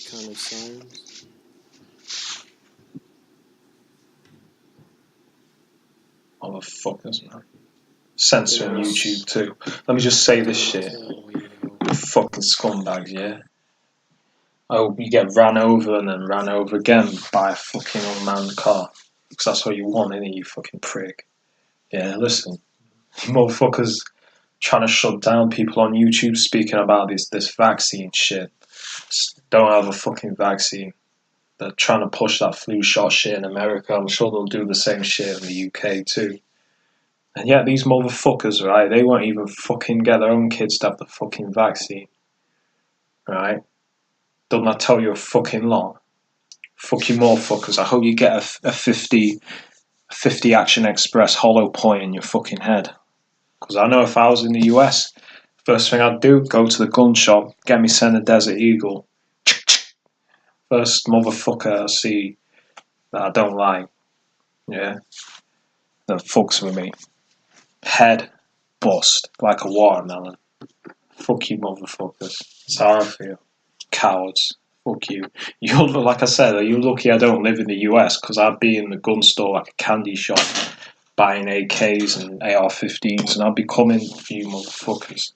kind of sirens. Motherfuckers, man. Censor on YouTube too. Let me just say this shit. Fucking scumbags, yeah? Oh, you get ran over and then ran over again by a fucking unmanned car. Because that's what you want, innit, you fucking prick. Yeah, listen. Motherfuckers trying to shut down people on YouTube speaking about this vaccine shit. Just don't have a fucking vaccine. They're trying to push that flu shot shit in America. I'm sure they'll do the same shit in the UK too. And yet these motherfuckers, right, they won't even fucking get their own kids to have the fucking vaccine. Right? Don't that tell you a fucking lot? Fuck you motherfuckers. I hope you get a 50 Action Express hollow point in your fucking head. Because I know if I was in the US, first thing I'd do, go to the gun shop, get me sent a Desert Eagle. First motherfucker I see that I don't like, yeah, that fucks with me. Head bust like a watermelon. Fuck you motherfuckers. That's how I feel. Cowards. Fuck you. You're, like I said, you're lucky I don't live in the US because I'd be in the gun store like a candy shop buying AKs and AR-15s and I'd be coming for you motherfuckers.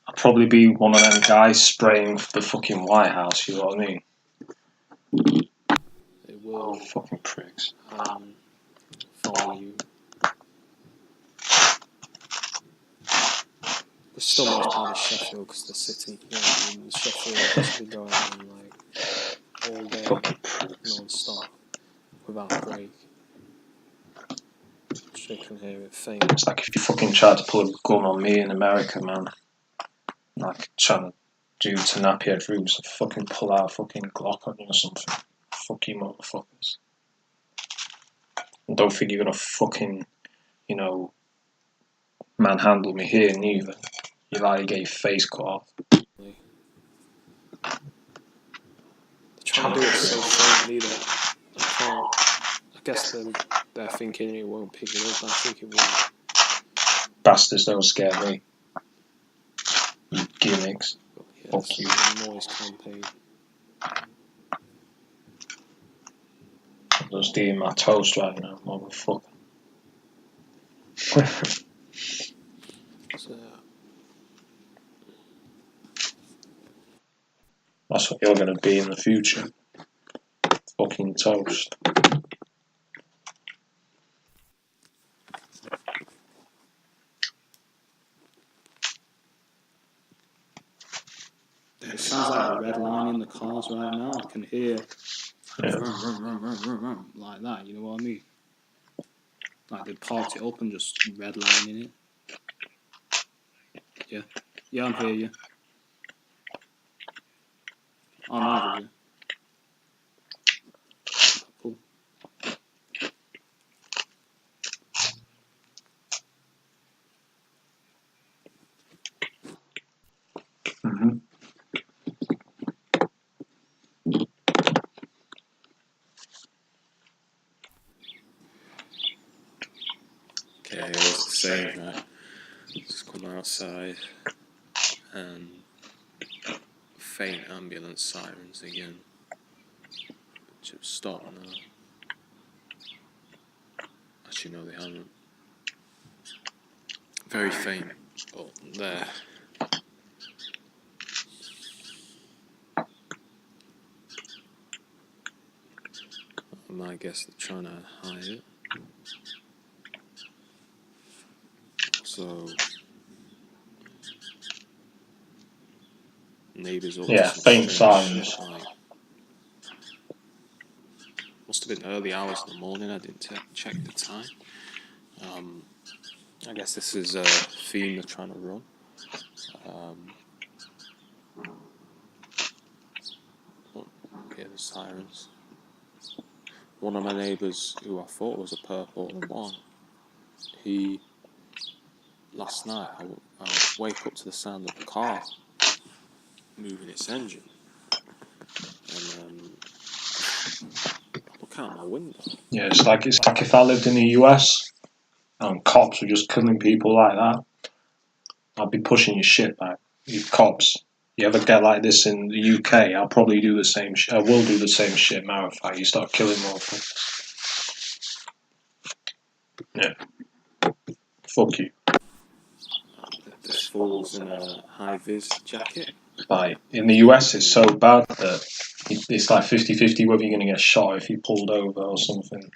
I'd probably be one of them guys spraying the fucking White House, you know what I mean? They will fucking pricks. follow you. There's still most part of Sheffield because the city, Sheffield has been going on like all day, non-stop, without break. So you can hear it faint. It's like if you fucking tried to pull a gun on me in America, man. Like trying to do to Napier Rooms and fucking pull out a fucking Glock on you or something. Fuck you motherfuckers. And don't think you're gonna fucking, manhandle me here neither. You like get your face cut off. They're trying to do it so faintly that I can't. I guess they're thinking it won't pick it up. I think it will. Bastards don't scare me. You gimmicks. Yeah, fuck you. A noise campaign. I'm just eating my toast right now, motherfucker. So, that's what you're going to be in the future. Fucking toast. it sounds like a red line in the cars right now. I can hear like that, you know what I mean? Like they parked it up and just redlining it. Yeah. Yeah, I'm here, yeah. Oh, no, yeah. Cool. Mm-hmm. Yeah, it was the same, right? Just come outside and faint ambulance sirens again. Which have stopped now. Actually, no, they haven't. Very faint, but there. I guess they're trying to hide it. So, neighbours up to some faint strange sirens. shit, like, must have been early hours in the morning. I didn't check the time. I guess this is a theme they're trying to run. Yeah, the sirens. One of my neighbours, who I thought was a purple one, last night I wake up to the sound of the car moving its engine, and I look out my window. Yeah, it's like if I lived in the US and cops were just killing people like that, I'd be pushing your shit back. You cops. You ever get like this in the UK, I'll probably do the same shit. I will do the same shit, matter of fact. You start killing more people. Yeah. Fuck you. This fool's in a high-vis jacket. Like, in the US, it's so bad that it's like 50-50 whether you're going to get shot if you pulled over or something.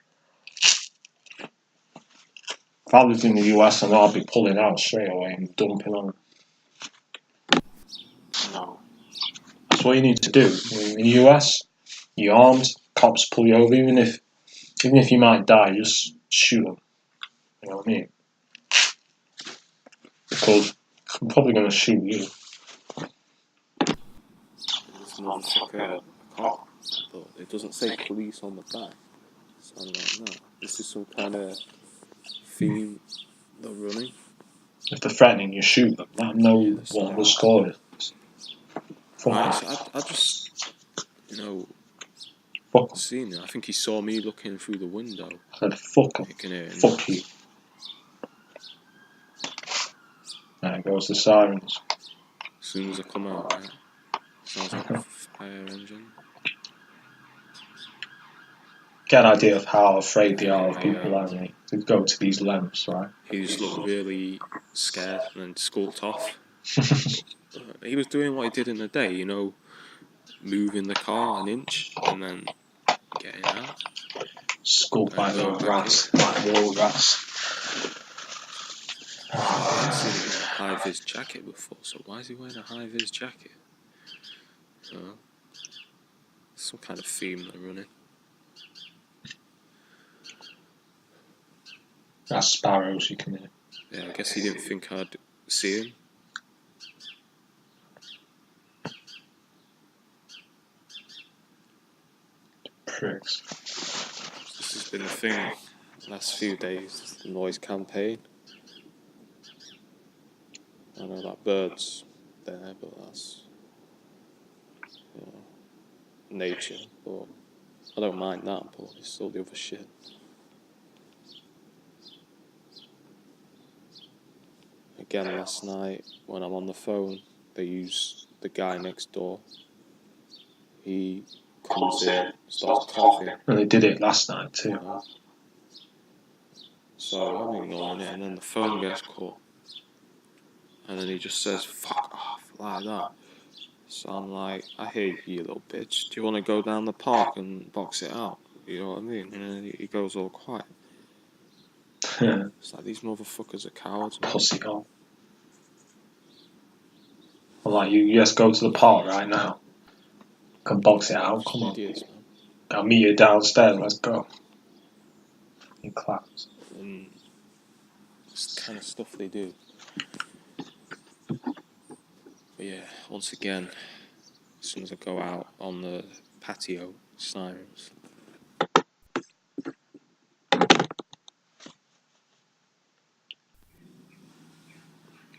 If I lived in the US, and I'd be pulling out straight away and dumping on. No. That's what you need to do. In the US, you're armed, cops pull you over, even if you might die, just shoot them. You know what I mean? Because I'm probably going to shoot you. This motherfucker a cop, but it doesn't say police on the back. So I'm like, no, this is some kind of theme they're running. If they're threatening you, shoot them. Let them know what the score is. Right, so I just, fuck seen it. I think he saw me looking through the window. I said, fuck him. Fuck you. There goes the sirens. As soon as I come out, right? Sounds like a fire engine. Get an idea of how afraid they are of people like me to go to these lengths, right? He just looked really scared and then skulked off. He was doing what he did in the day, moving the car an inch and then getting out. Skulked by the rats, like wall rats. I hadn't seen him in a high-vis jacket before, so why is he wearing a high-vis jacket? Some kind of theme they're running. That's sparrows you can hear. Yeah, I guess he didn't think I'd see him. Pricks. This has been the thing last few days, the noise campaign. I know that bird's there, but that's nature. But I don't mind that, but it's still the other shit. Again, last night when I'm on the phone, they use the guy next door. He comes in, starts coughing. And they did it last night too. So I'm ignoring it, and then the phone gets cut. And then he just says, fuck off, like that. So I'm like, I hear you, you little bitch. Do you want to go down the park and box it out? You know what I mean? And then he goes all quiet. It's like, these motherfuckers are cowards, man. Pussy hole. I'm like, you just go to the park right now. Can box it out, come on. Idiots, man. I'll meet you downstairs, let's go. In class. And it's the kind of stuff they do. But yeah, once again, as soon as I go out on the patio, sirens.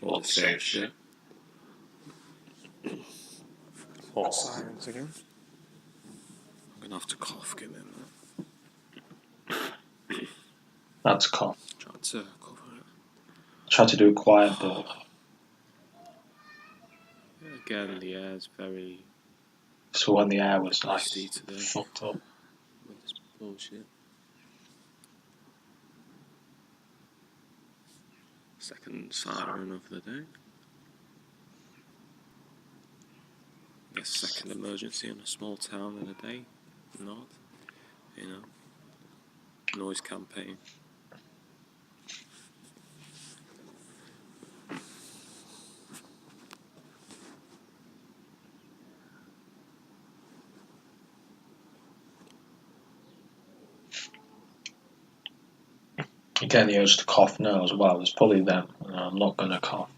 All the same shit. All sirens again. I'm gonna have to cough, give him that. That's cough. Trying to cover it. Try to do it quiet, but again, the air's very so when the air was like misty today fucked up. with this bullshit. Second siren of the day. Guess second emergency in a small town in a day. Not, you know. Noise campaign. You get the urge to cough now as well. It's probably them. I'm not gonna cough.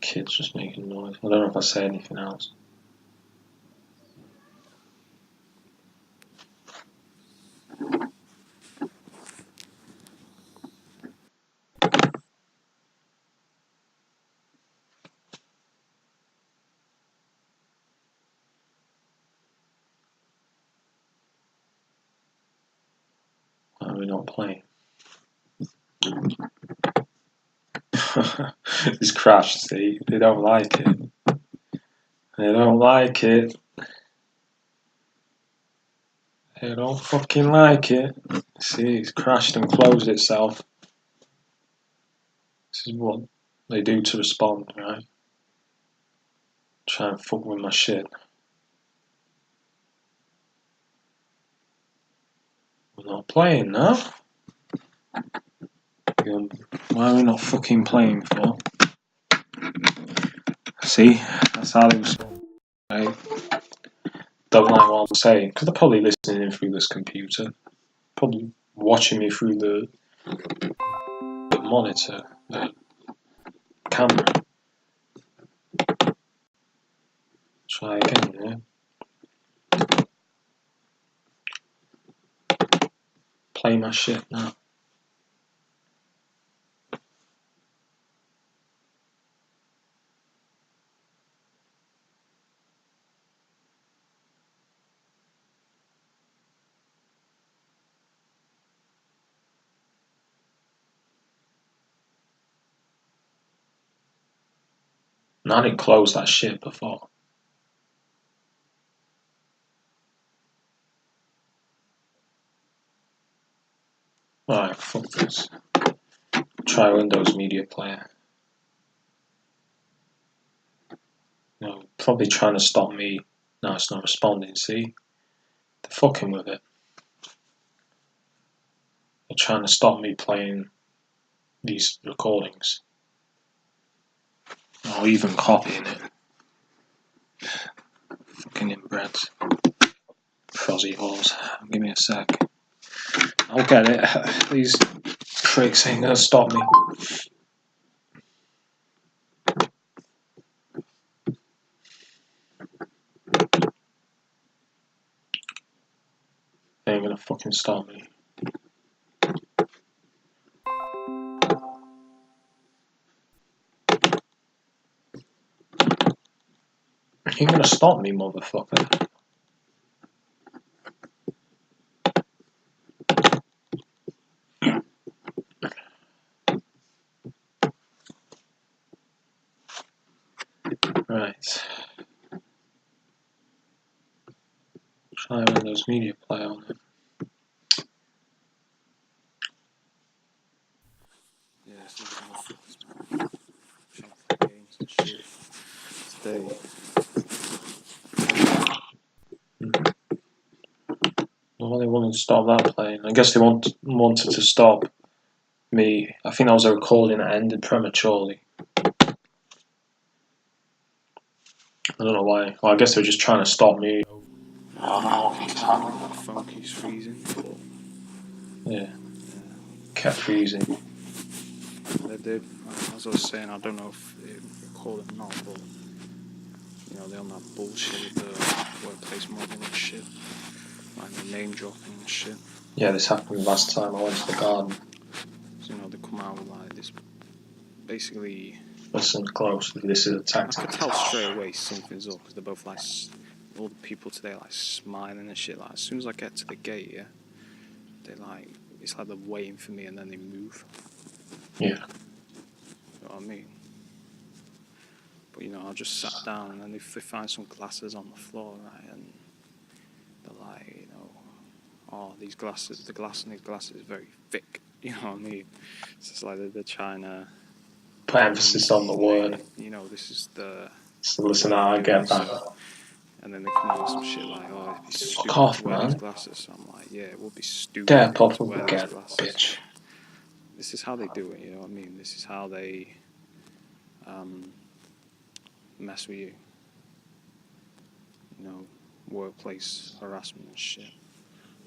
Kids just making noise. I don't know if I say anything else. Why are we not playing? This crash, see? They don't like it. They don't like it. They don't fucking like it. See, it's crashed and closed itself. This is what they do to respond, right? Try and fuck with my shit. We're not playing now. Why are we not fucking playing for? See, that's how they respond. Right? Don't like what I'm saying because they're probably listening in through this computer, probably watching me through the monitor, the camera. Try again, yeah. Play my shit now. And I didn't close that shit before. Alright, fuck this. Try Windows Media Player. No, probably trying to stop me. No, it's not responding, see? They're fucking with it. They're trying to stop me playing these recordings. Or even copying it. Fucking inbreds. Fuzzy holes. Give me a sec. I'll get it. These pricks ain't gonna stop me. They ain't gonna fucking stop me. You're gonna stop me, motherfucker. Right. Try Windows Media Player on it. Yeah, so games and shit today. Well, they wanted to stop that playing. I guess they wanted to stop me. I think that was a recording that ended prematurely. I don't know why. Well, I guess they were just trying to stop me. My phone keeps freezing. Yeah. Kept freezing. They, as I was saying, I don't know if it recorded or not, but you know, they're on that bullshit with the workplace mobbing and shit, like the name dropping and shit. Yeah, this happened last time I went to the garden. So, they come out with like this. Basically, Listen closely. This is a I tactic. could tell straight away something's up because they're both like all the people today like smiling and shit. Like as soon as I get to the gate, yeah, they like it's like they're waiting for me and then they move. Yeah. You know what I mean? But I just sat down and then they find some glasses on the floor, right? And they're like, oh, the glass in these glasses is very thick. You know what I mean? It's just like they're trying to Put emphasis on the word. This is the. So listen, I get that. And then they come out with some shit like, oh, it'd be stupid off, to wear man. these glasses. So I'm like, yeah, it would be stupid Get to off wear these again, glasses. bitch. This is how they do it, you know what I mean? This is how they mess with you. Workplace harassment and shit.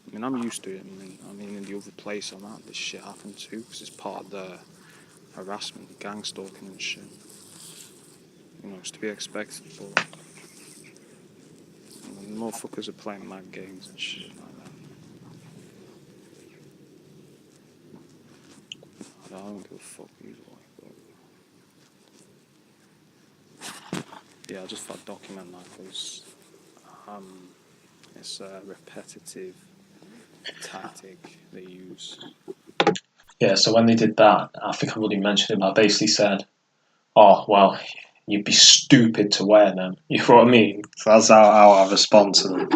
I mean, I'm used to it. I mean, in the other place I'm at, this shit happened too, because it's part of the harassment, the gang stalking and shit. It's to be expected, but the motherfuckers are playing mad games and shit like that. I don't give a fuck either way, but yeah, I just thought I'd document that because it's a repetitive tactic they use. Yeah, so when they did that, I think I've already mentioned it, I basically said, oh, well, you'd be stupid to wear them. You know what I mean? So that's how I respond to them.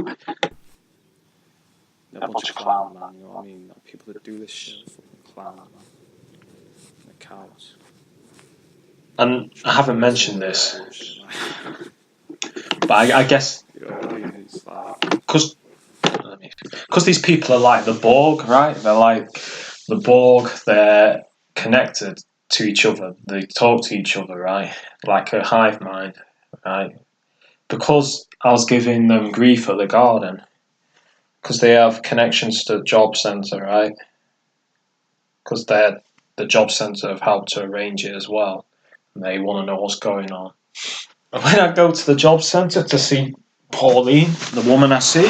They're a bunch of clowns, man, you know what I mean? People that do this shit are fucking clowns, man. They're cowards. And I haven't mentioned this, but I guess because these people are like the Borg, right? They're like the Borg. They're connected to each other. They talk to each other, right? Like a hive mind, right? Because I was giving them grief at the garden, because they have connections to the job centre, right? Because they're the job centre have helped to arrange it as well. And they want to know what's going on. And when I go to the job centre to see Pauline, the woman I see,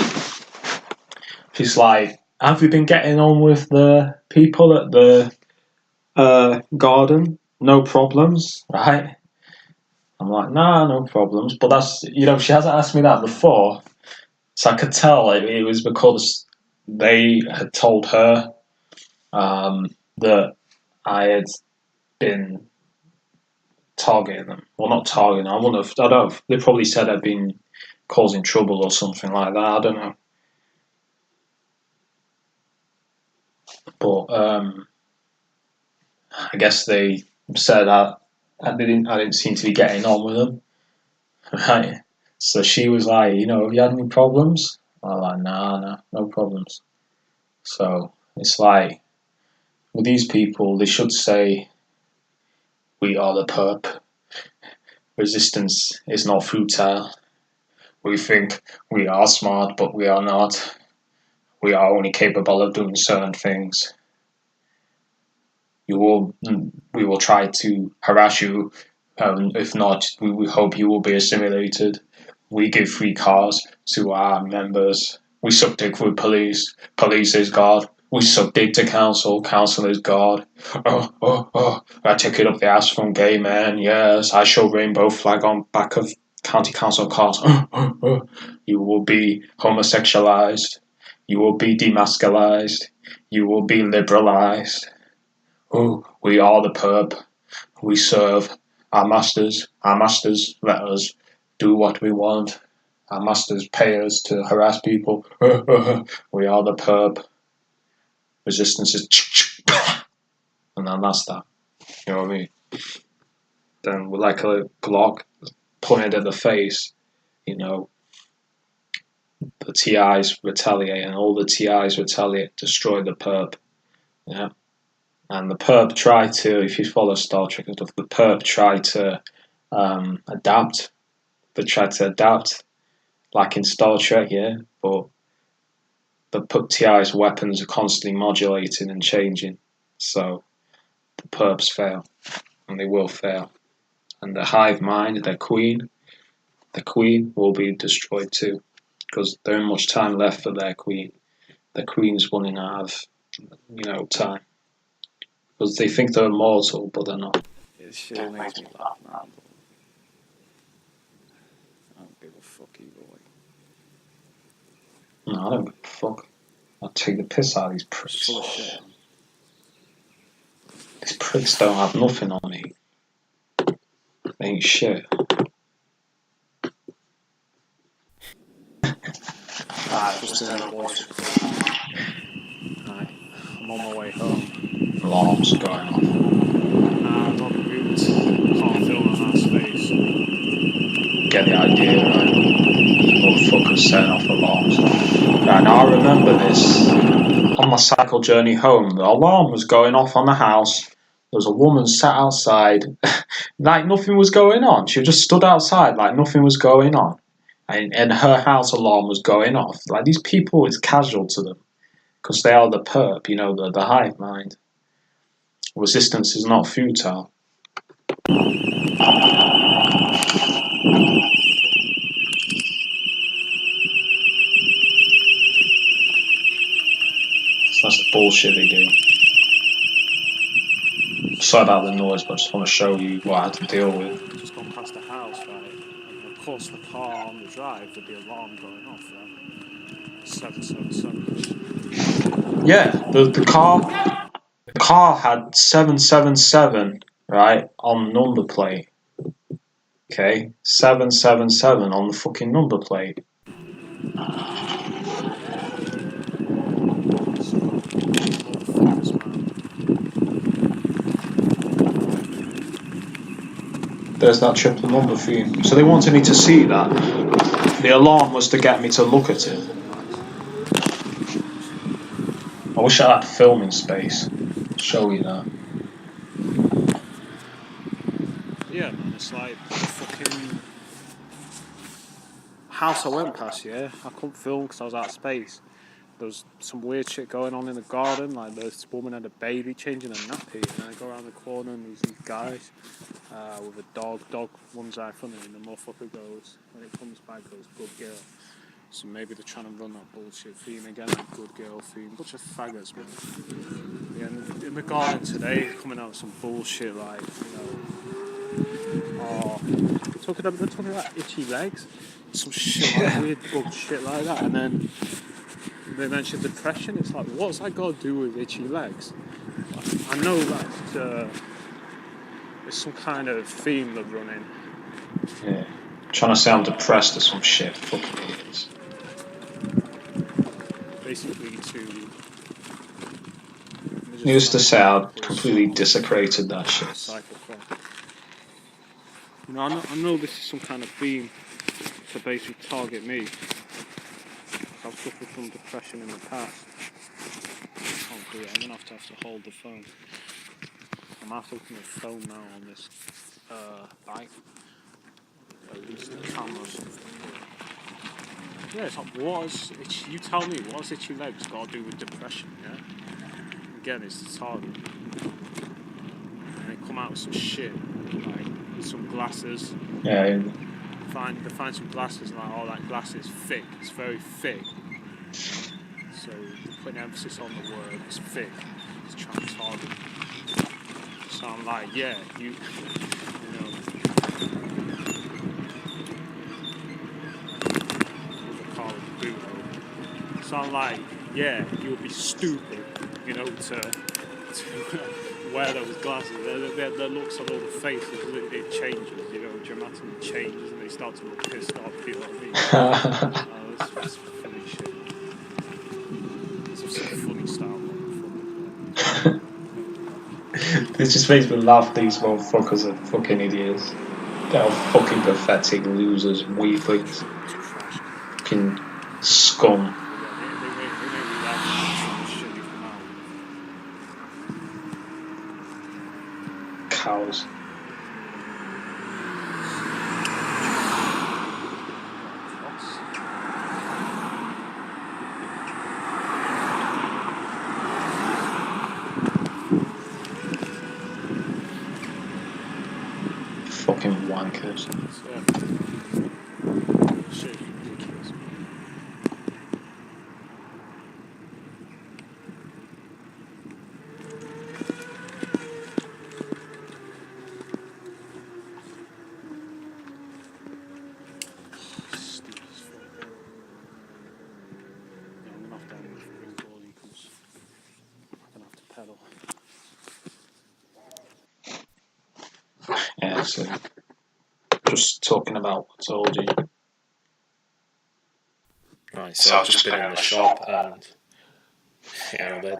she's like, have you been getting on with the people at the garden? No problems, right? I'm like, nah, no problems. But that's, she hasn't asked me that before. So I could tell it was because they had told her that I had been targeting them. Well, not targeting. I don't know. They probably said I'd been causing trouble or something like that. I don't know. But I guess they said I didn't seem to be getting on with them, right? So she was like, have you had any problems? I was like, nah, no problems. So it's like with these people, they should say, "We are the perp. Resistance is not futile. We think we are smart, but we are not. We are only capable of doing certain things. We will try to harass you. If not, we hope you will be assimilated. We give free cars to our members. We suck dick with police. Police is God. We suck dick to council. Council is God. Oh. I take it up the ass from gay men. Yes, I show rainbow flag on back of county council cars. You will be homosexualized. You will be demasculized. You will be liberalized. Oh, we are the perp. We serve our masters. Our masters let us do what we want. Our masters pay us to harass people. We are the perp. Resistance is and then that's that. You know what I mean? Then with like a Glock pointed at the face, the TIs retaliate and all the TIs retaliate, destroy the perp. Yeah. And the perp try to, if you follow Star Trek and stuff, the perp try to adapt. They try to adapt, like in Star Trek, yeah, but the TI's weapons are constantly modulating and changing, so the perps fail, and they will fail. And the hive mind, the queen will be destroyed too, because there ain't much time left for their queen. the Queen's running out of, time. Because they think they're immortal, but they're not. It shit makes me laugh, man. I don't give a fuck either way. No, I don't give a fuck. I'll take the piss out of these It's pricks. full of shit. These pricks don't have nothing on me. They ain't shit. Just doing a voice record. Right, I'm on my way home. Alarms going off. I'm on the route. Can't film in that space. Get the idea, right? Motherfuckers setting off alarms. Right, now I remember this. On my cycle journey home, the alarm was going off on the house. There was a woman sat outside, like nothing was going on. She just stood outside like nothing was going on. And her house alarm was going off. Like, these people, it's casual to them. Because they are the perp, the hive mind. Resistance is not futile. That's the bullshit they do. Sorry about the noise, but I just want to show you what I had to deal with. Just gone past the house, right? And of course, the car on the drive with the alarm going off, right? 777. Yeah, the car had 777, right, on number plate. Okay, 777 on the fucking number plate. There's that triple number theme. So they wanted me to see that. The alarm was to get me to look at it. I wish I had filming space. Show you that. Yeah, man, it's like fucking house I went past, yeah. I couldn't film because I was out of space. There was some weird shit going on in the garden, like this woman had a baby changing a nappy, and then I go around the corner and there's these guys with a dog runs out in front of me, and the motherfucker goes, when it comes back, goes, good girl. So maybe they're trying to run that bullshit theme again, that good girl theme. Bunch of faggots, man. Yeah, in the garden today, coming out with some bullshit like, talking about itchy legs, some shit like weird bug shit like that, and then they mentioned depression. It's like, what's that got to do with itchy legs? I know that it's some kind of theme they're running. Yeah, trying to sound depressed or some shit. Fucking idiots. Basically, Needless to say, I completely desecrated that shit. I know this is some kind of theme to basically target me. I've suffered from depression in the past. I can't do it. I'm gonna have to hold the phone. I'm have to look at my phone now on this bike. At least the camera or something. Yeah, it's like, you tell me, what's itchy legs got to do with depression, yeah? Again, it's the target. And they come out with some shit, like with some glasses. Yeah. They find some glasses, like, oh, that glass is thick, it's very thick. So they put an emphasis on the word, it's thick. It's trying to target. So I'm like, yeah, you know. So I'm like, yeah, you would be stupid, to wear those glasses. Their looks on all the faces, it changes, dramatically changes, and they start to look pissed off, you know what I mean? That's funny shit. It's just some funny style. This just makes me laugh. These motherfuckers are fucking idiots. They're fucking pathetic losers, weaklings. Fucking scum. Cows. Fucking wankers. obviously. Just talking about what I told you. Right, so I've just been in the shop and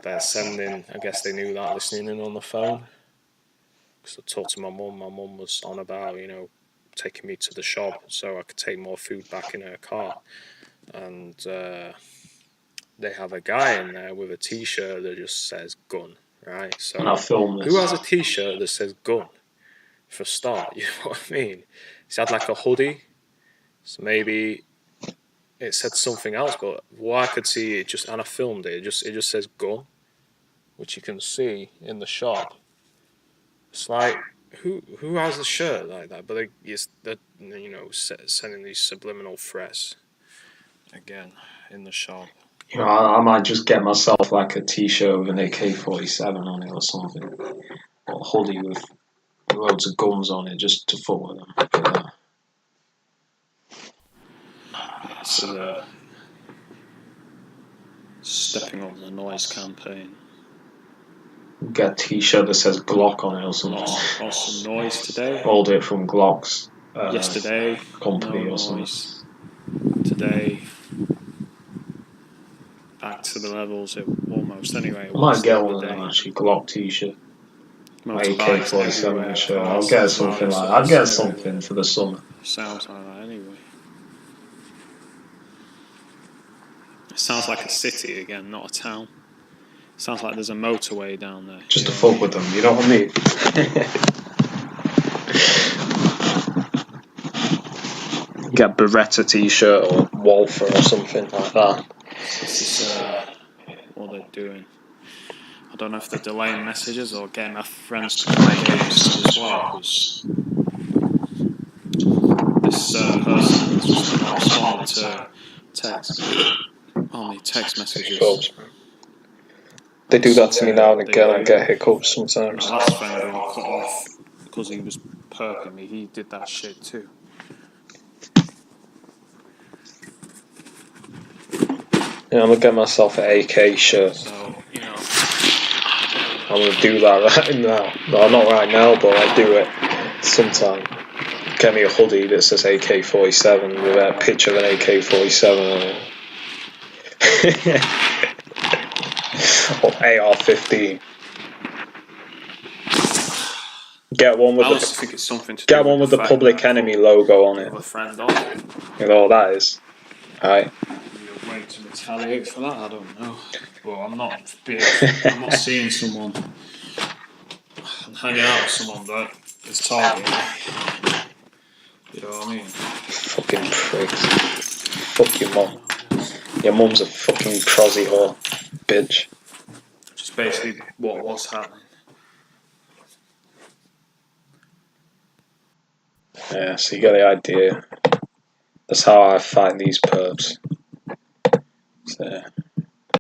they're sending, I guess they knew that, listening in on the phone. Because I talked to my mum was on about, taking me to the shop so I could take more food back in her car. And they have a guy in there with a t-shirt that just says gun, right? So And I filmed this. Who has a t-shirt that says gun? For a start, you know what I mean? He's had like a hoodie, so maybe it said something else, but what I could see, and I filmed it, it just says gun, which you can see in the shop. It's like, who has a shirt like that? But they're sending these subliminal threats again in the shop. I might just get myself like a t-shirt with an AK-47 on it or something, or a hoodie with loads of guns on it, just to fuck with them. So they're stepping up the noise campaign. Get a t-shirt that says Glock on it or something. Lots of noise today. Order it from Glock's yesterday, company no or something. Noise. Today, back to the levels it almost anyway. I might get one of them actually, Glock t-shirt. AK-47 shirt. I'll get something like that. I'll get something for the summer. Sounds like that anyway. It sounds like a city again, not a town. It sounds like there's a motorway down there. Just to fuck with them, you know what I mean? Get Beretta t-shirt or Walther or something like that. This is what they're doing. I don't know if they're delaying messages or getting my friends to play games as well, because this person has just not responded to text messages. Hiccups. They do that to me now and again. I get hiccups sometimes. My last friend got cut off because he was perking me. He did that shit too. Yeah, I'm gonna get myself an AK shirt. So, I'm gonna do that right now. No, not right now, but I'll do it sometime. Get me a hoodie that says AK-47 with a picture of an AK-47 on it. Or AR-15. Get one with the Public Enemy logo on it. You know what that is, right? Way to retaliate for that, I don't know. Well, I'm not seeing someone and hanging out with someone that is targeting me. You know what I mean? Fucking pricks. Fuck your mum. Your mum's a fucking prosy whore, bitch. Just basically what was happening. Yeah, so you got the idea. That's how I fight these perps. So,